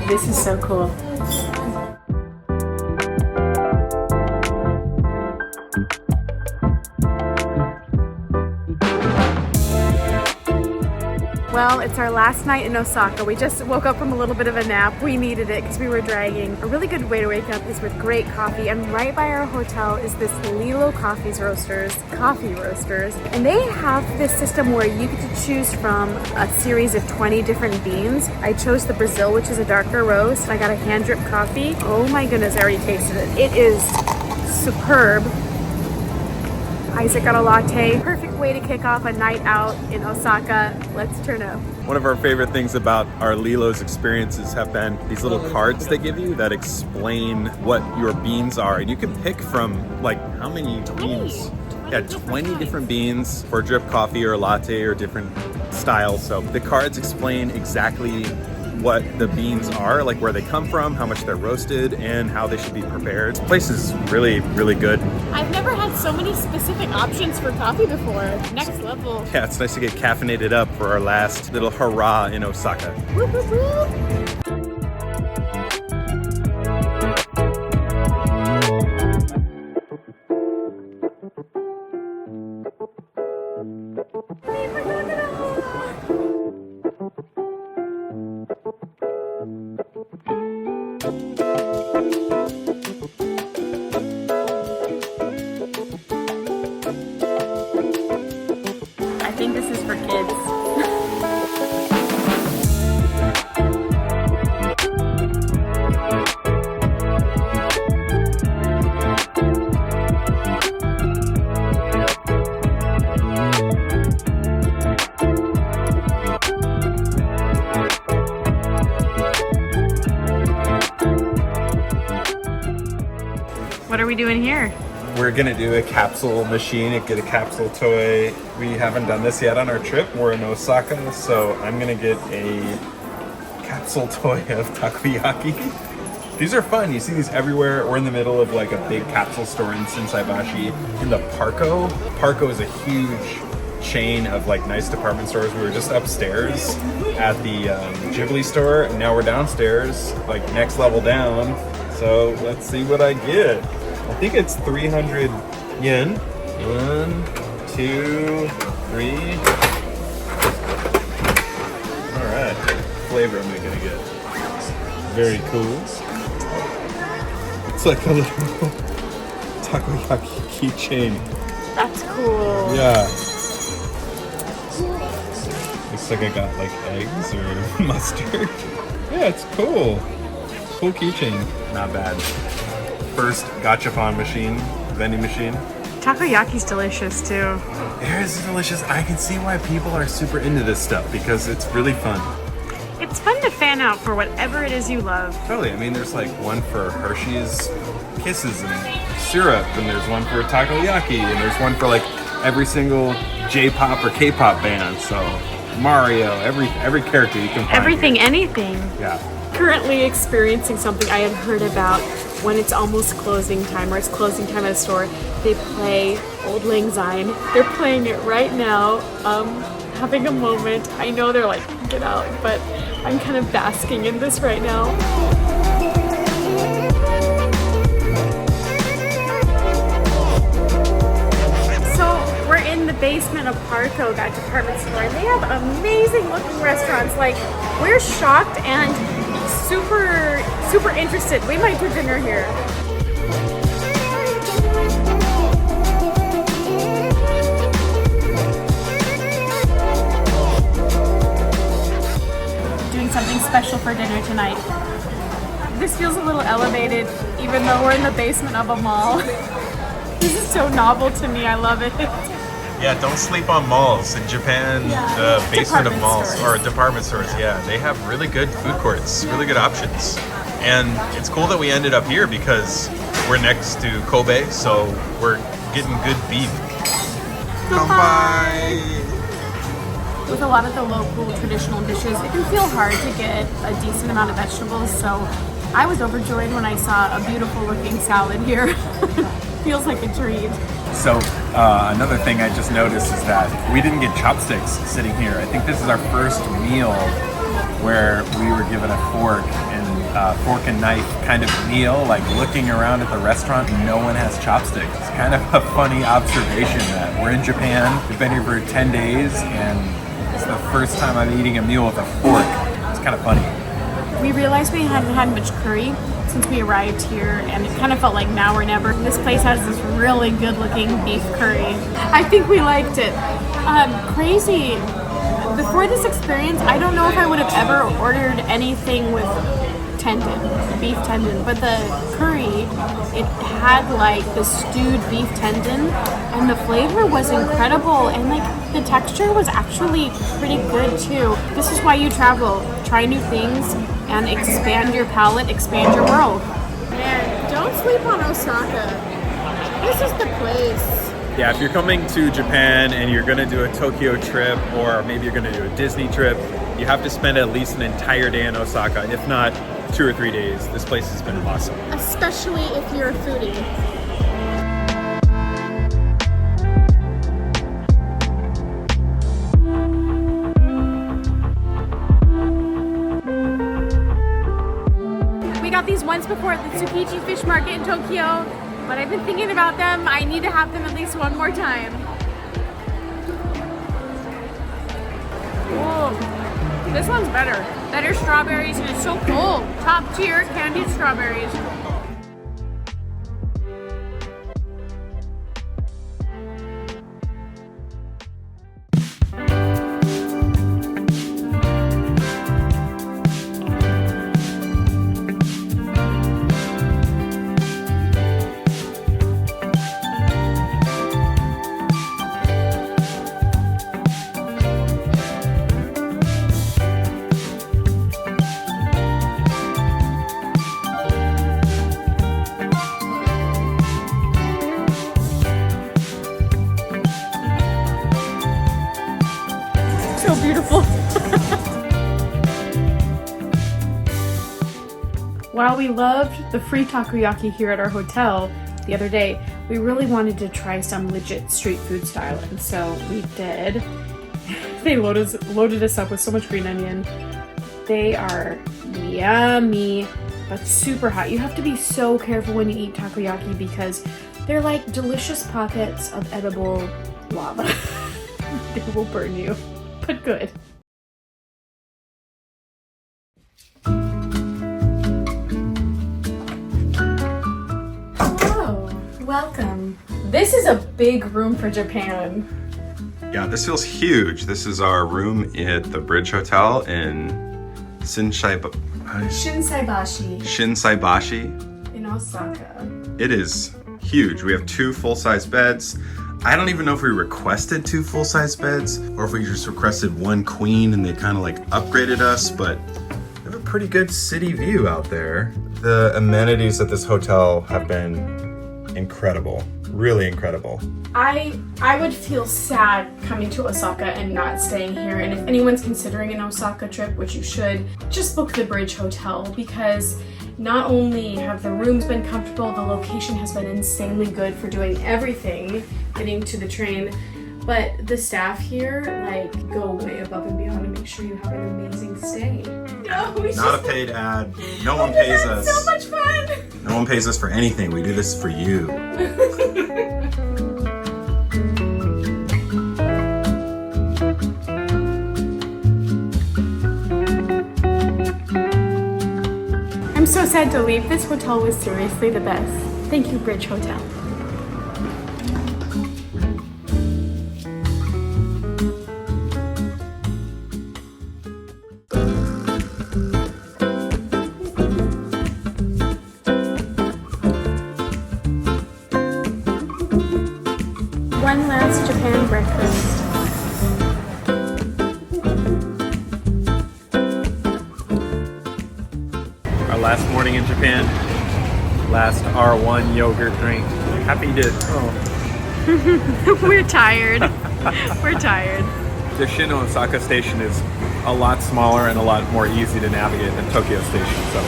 This is so cool. Well, it's our last night in Osaka. We just woke up from a little bit of a nap. We needed it because we were dragging. A really good way to wake up is with great coffee, and right by our hotel is this Lilo Coffee Roasters. And they have this system where you get to choose from a series of 20 different beans. I chose the Brazil, which is a darker roast. I got a hand drip coffee. Oh my goodness, I already tasted it. It is superb. Isaac got a latte. Perfect way to kick off a night out in Osaka. Let's turn up. One of our favorite things about our Lilo's experiences have been these little cards they give you that explain what your beans are. And you can pick from like how many beans? Yeah, 20 different beans for drip coffee or latte or different styles. So the cards explain exactly what the beans are, like where they come from, how much they're roasted, and how they should be prepared. This place is really, really good. I've never had so many specific options for coffee before. Next level. Yeah, it's nice to get caffeinated up for our last little hurrah in Osaka. Whoop, whoop, whoop. I think this is for kids. are we doing here? We're gonna do a capsule machine and get a capsule toy. We haven't done this yet on our trip. We're in Osaka, so I'm gonna get a capsule toy of takoyaki. These are fun. You see these everywhere. We're in the middle of like a big capsule store in Shinsaibashi in the Parco. Parco is a huge chain of like nice department stores. We were just upstairs at the Ghibli store, and now we're downstairs, like next level down. So let's see what I get. I think it's 300 yen. 1, 2, 3. All right. Flavor am I gonna get? Very cool. It's like a little takoyaki keychain. That's cool. Yeah. Looks like I got like eggs or mustard. Yeah, it's cool. Cool keychain. Not bad. First gachapon machine, vending machine. Takoyaki's delicious too. It is delicious. I can see why people are super into this stuff because it's really fun. It's fun to fan out for whatever it is you love. Totally. I mean, there's like one for Hershey's Kisses and syrup, and there's one for takoyaki, and there's one for like every single J-pop or K-pop band. So Mario, every character you can find. Everything, here. anything. Yeah. Currently experiencing something I had heard about when it's almost closing time or it's closing time at a store. They play Old Lang Syne. They're playing it right now. Having a moment. I know they're like, get out, but I'm kind of basking in this right now. So we're in the basement of Parco, that department store, and they have amazing looking restaurants. Like, we're shocked and super interested. We might do dinner here. Doing something special for dinner tonight. This feels a little elevated, even though we're in the basement of a mall. This is so novel to me. I love it. Yeah, don't sleep on malls. In Japan, the basement of Department malls stores. or department stores, yeah, they have really good food courts, really good options. And it's cool that we ended up here because we're next to Kobe, so we're getting good beef. Kanpai! With a lot of the local traditional dishes, it can feel hard to get a decent amount of vegetables, so I was overjoyed when I saw a beautiful looking salad here. Feels like a treat. So another thing I just noticed is that we didn't get chopsticks sitting here. I think this is our first meal where we were given a fork and knife kind of meal, like looking around at the restaurant, no one has chopsticks. It's kind of a funny observation that we're in Japan, we've been here for 10 days, and it's the first time I'm eating a meal with a fork. It's kind of funny. We realized we hadn't had much curry since we arrived here, and it kind of felt like now or never. This place has this really good looking beef curry. I think we liked it. Crazy. Before this experience, I don't know if I would have ever ordered anything with tendon, beef tendon, but the curry, it had like the stewed beef tendon, and the flavor was incredible, and like the texture was actually pretty good too. This is why you travel. Try new things and expand your palate, expand your world. Man, don't sleep on Osaka. This is the place. Yeah, if you're coming to Japan and you're gonna do a Tokyo trip, or maybe you're gonna do a Disney trip, you have to spend at least an entire day in Osaka, if not 2 or 3 days. This place has been awesome. Especially if you're a foodie. We got these once before at the Tsukiji Fish Market in Tokyo, but I've been thinking about them. I need to have them at least one more time. Whoa, this one's better. Better strawberries, and it's so full. Top tier candied strawberries. While we loved the free takoyaki here at our hotel the other day, we really wanted to try some legit street food style, and so we did. They loaded us up with so much green onion. They are yummy, but super hot. You have to be so careful when you eat takoyaki because they're like delicious pockets of edible lava. They will burn you, but good. Hello, welcome. This is a big room for Japan. Yeah, this feels huge. This is our room at the Bridge Hotel in Shinsaibashi In Osaka. It is huge. We have 2 full-size beds. I don't even know if we requested 2 full-size beds or if we just requested 1 queen and they kind of like upgraded us, but we have a pretty good city view out there. The amenities at this hotel have been incredible, really incredible. I would feel sad coming to Osaka and not staying here, and if anyone's considering an Osaka trip, which you should, just book the Bridge Hotel because not only have the rooms been comfortable, the location has been insanely good for doing everything, getting to the train, but the staff here like go way above and beyond to make sure you have an amazing stay. No, Not a paid ad. No one pays us. So much fun. No one pays us for anything. We do this for you. I'm so sad to leave. This hotel was seriously the best. Thank you, Bridge Hotel. One last Japan breakfast. Our last morning in Japan, last R1 yogurt drink. Happy to, We're tired. We're tired. The Osaka station is a lot smaller and a lot more easy to navigate than Tokyo station. So,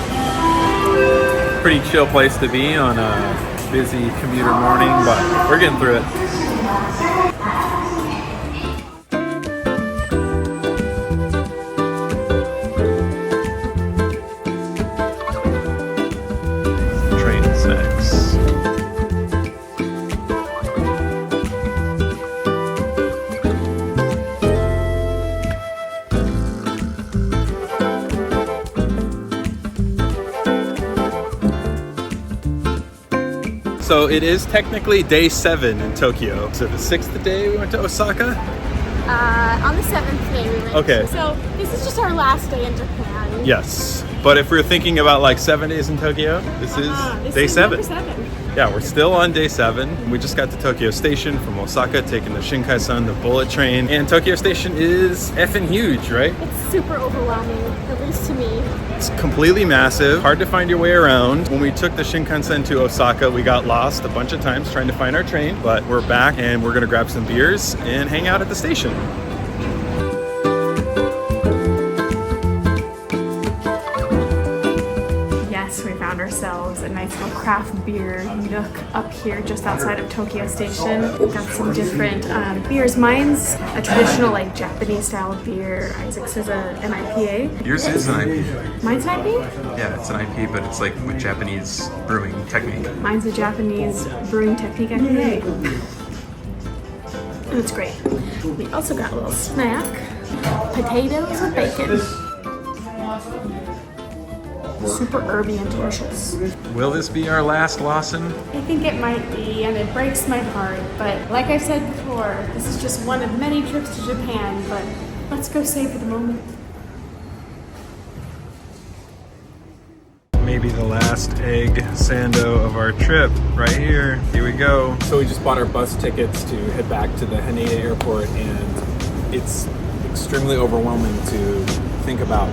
pretty chill place to be on a busy commuter morning, but we're getting through it. Train snacks. So it is technically day 7 in Tokyo. So the 6th day we went to Osaka? On the 7th day we went. Okay. So this is just our last day in Japan. Yes. But if we're thinking about like 7 days in Tokyo, this is day 7. Number 7. Yeah, we're still on day 7. We just got to Tokyo Station from Osaka, taking the Shinkansen, the bullet train. And Tokyo Station is effing huge, right? It's super overwhelming, at least to me. It's completely massive, hard to find your way around. When we took the Shinkansen to Osaka, we got lost a bunch of times trying to find our train, but we're back and we're gonna grab some beers and hang out at the station. Yes, we found ourselves a nice little craft beer nook up here just outside of Tokyo Station. We've got some different beers. Mine's a traditional like Japanese style beer. Isaac's is an IPA. Yours is an IPA. Mine's an IPA? Yeah, it's an IPA, but it's like with Japanese brewing technique. Mine's a Japanese brewing technique IPA. And it's great. We also got a little snack. Potatoes with bacon. Super herby and delicious. Will this be our last Lawson? I think it might be, and it breaks my heart. But like I've said before, this is just one of many trips to Japan, but let's go savor the moment. Maybe the last egg sando of our trip, right here. Here we go. So we just bought our bus tickets to head back to the Haneda airport, and it's extremely overwhelming to think about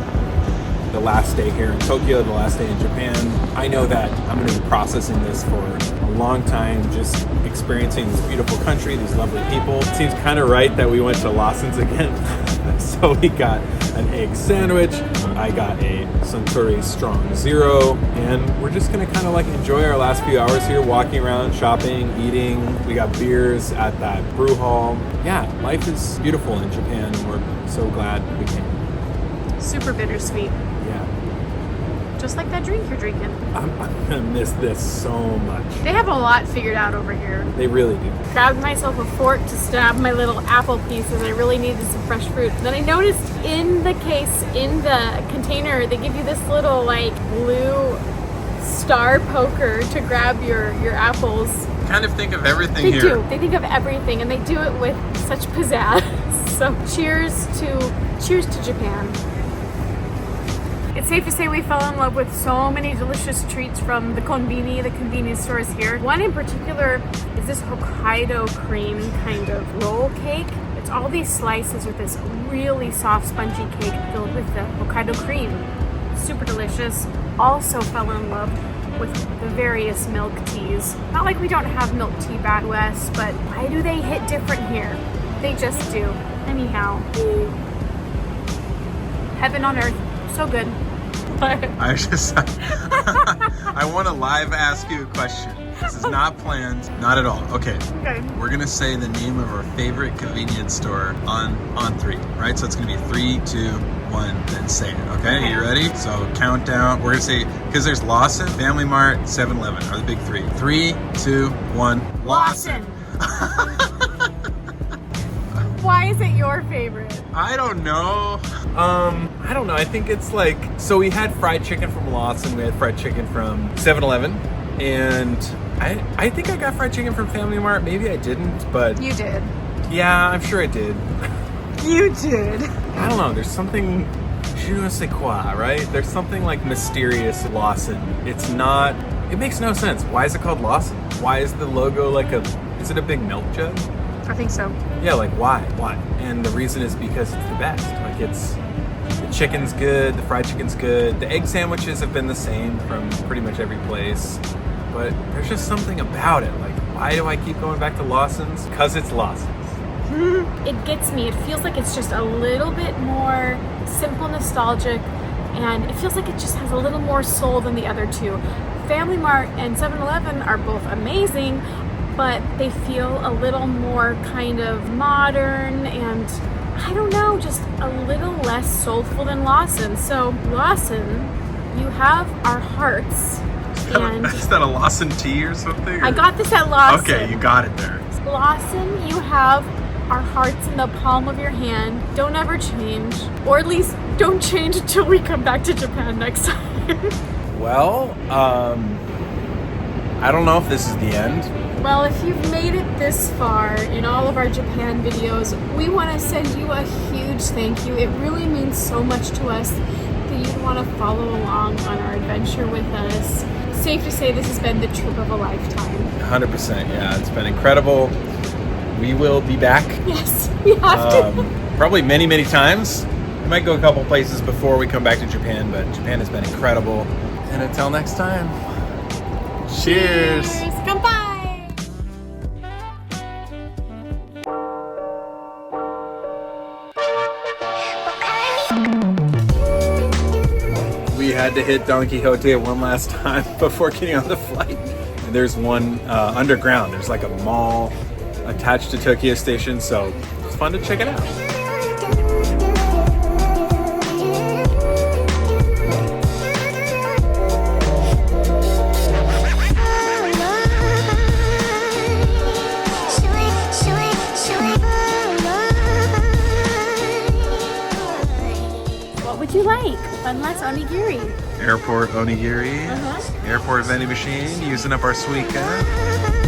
the last day here in Tokyo, the last day in Japan. I know that I'm going to be processing this for a long time, just experiencing this beautiful country, these lovely people. It seems kind of right that we went to Lawson's again. So we got an egg sandwich, I got a Suntory Strong Zero, and we're just gonna kind of like enjoy our last few hours here, walking around, shopping, eating. We got beers at that brew hall. Yeah, life is beautiful in Japan, and we're so glad we came. Super bittersweet. Yeah. Just like that drink you're drinking. I'm gonna miss this so much. They have a lot figured out over here. They really do. Grabbed myself a fork to stab my little apple pieces. I really needed some fresh fruit. Then I noticed in the case, in the container, they give you this little like blue star poker to grab your apples. Kind of think of everything They here. do. They think of everything, and they do it with such pizzazz. So cheers to Japan. It's safe to say we fell in love with so many delicious treats from the convenience stores here. One in particular is this Hokkaido cream kind of roll cake. It's all these slices with this really soft, spongy cake filled with the Hokkaido cream. Super delicious. Also fell in love with the various milk teas. Not like we don't have milk tea back west, but why do they hit different here? They just do. Anyhow, heaven on earth. So good. I want to live ask you a question. This is not planned, not at all. Okay. Okay. We're gonna say the name of our favorite convenience store on 3, right? So it's gonna be 3, 2, 1, then say it. Okay? You ready? So countdown. We're gonna say, because there's Lawson, Family Mart, 7-Eleven are the big 3. 3, 2, 1. Lawson. Why is it your favorite? I don't know. I don't know. I think it's like, so we had fried chicken from Lawson, we had fried chicken from 7-Eleven, and I think I got fried chicken from Family Mart. Maybe I didn't, but You did. yeah, I'm sure I did. You did. I don't know. There's something, je ne sais quoi, right? There's something like mysterious Lawson. It's not, it makes no sense. Why is it called Lawson? Why is the logo like is it a big milk jug? I think so. Yeah, like why? And the reason is because it's the best. Like the chicken's good, the fried chicken's good. The egg sandwiches have been the same from pretty much every place. But there's just something about it. Like, why do I keep going back to Lawson's? Because it's Lawson's. It gets me. It feels like it's just a little bit more simple, nostalgic, and it feels like it just has a little more soul than the other two. Family Mart and 7-Eleven are both amazing, but they feel a little more kind of modern and, I don't know, just a little less soulful than Lawson. So Lawson, you have our hearts. And Is that a Lawson tea or something? I got this at Lawson. Okay, you got it there. Lawson, you have our hearts in the palm of your hand. Don't ever change. Or at least don't change until we come back to Japan next time. Well, I don't know if this is the end. Well, if you've made it this far in all of our Japan videos, we want to send you a huge thank you. It really means so much to us that you'd want to follow along on our adventure with us. Safe to say this has been the trip of a lifetime. 100%, yeah. It's been incredible. We will be back. Yes, we have to. Probably many, many times. We might go a couple places before we come back to Japan, but Japan has been incredible. And until next time, cheers. Kanpai. We had to hit Don Quixote one last time before getting on the flight. And there's one underground. There's like a mall attached to Tokyo Station, so it's fun to check it out. What would you like? Funless onigiri. Airport onigiri, airport vending machine, using up our suica.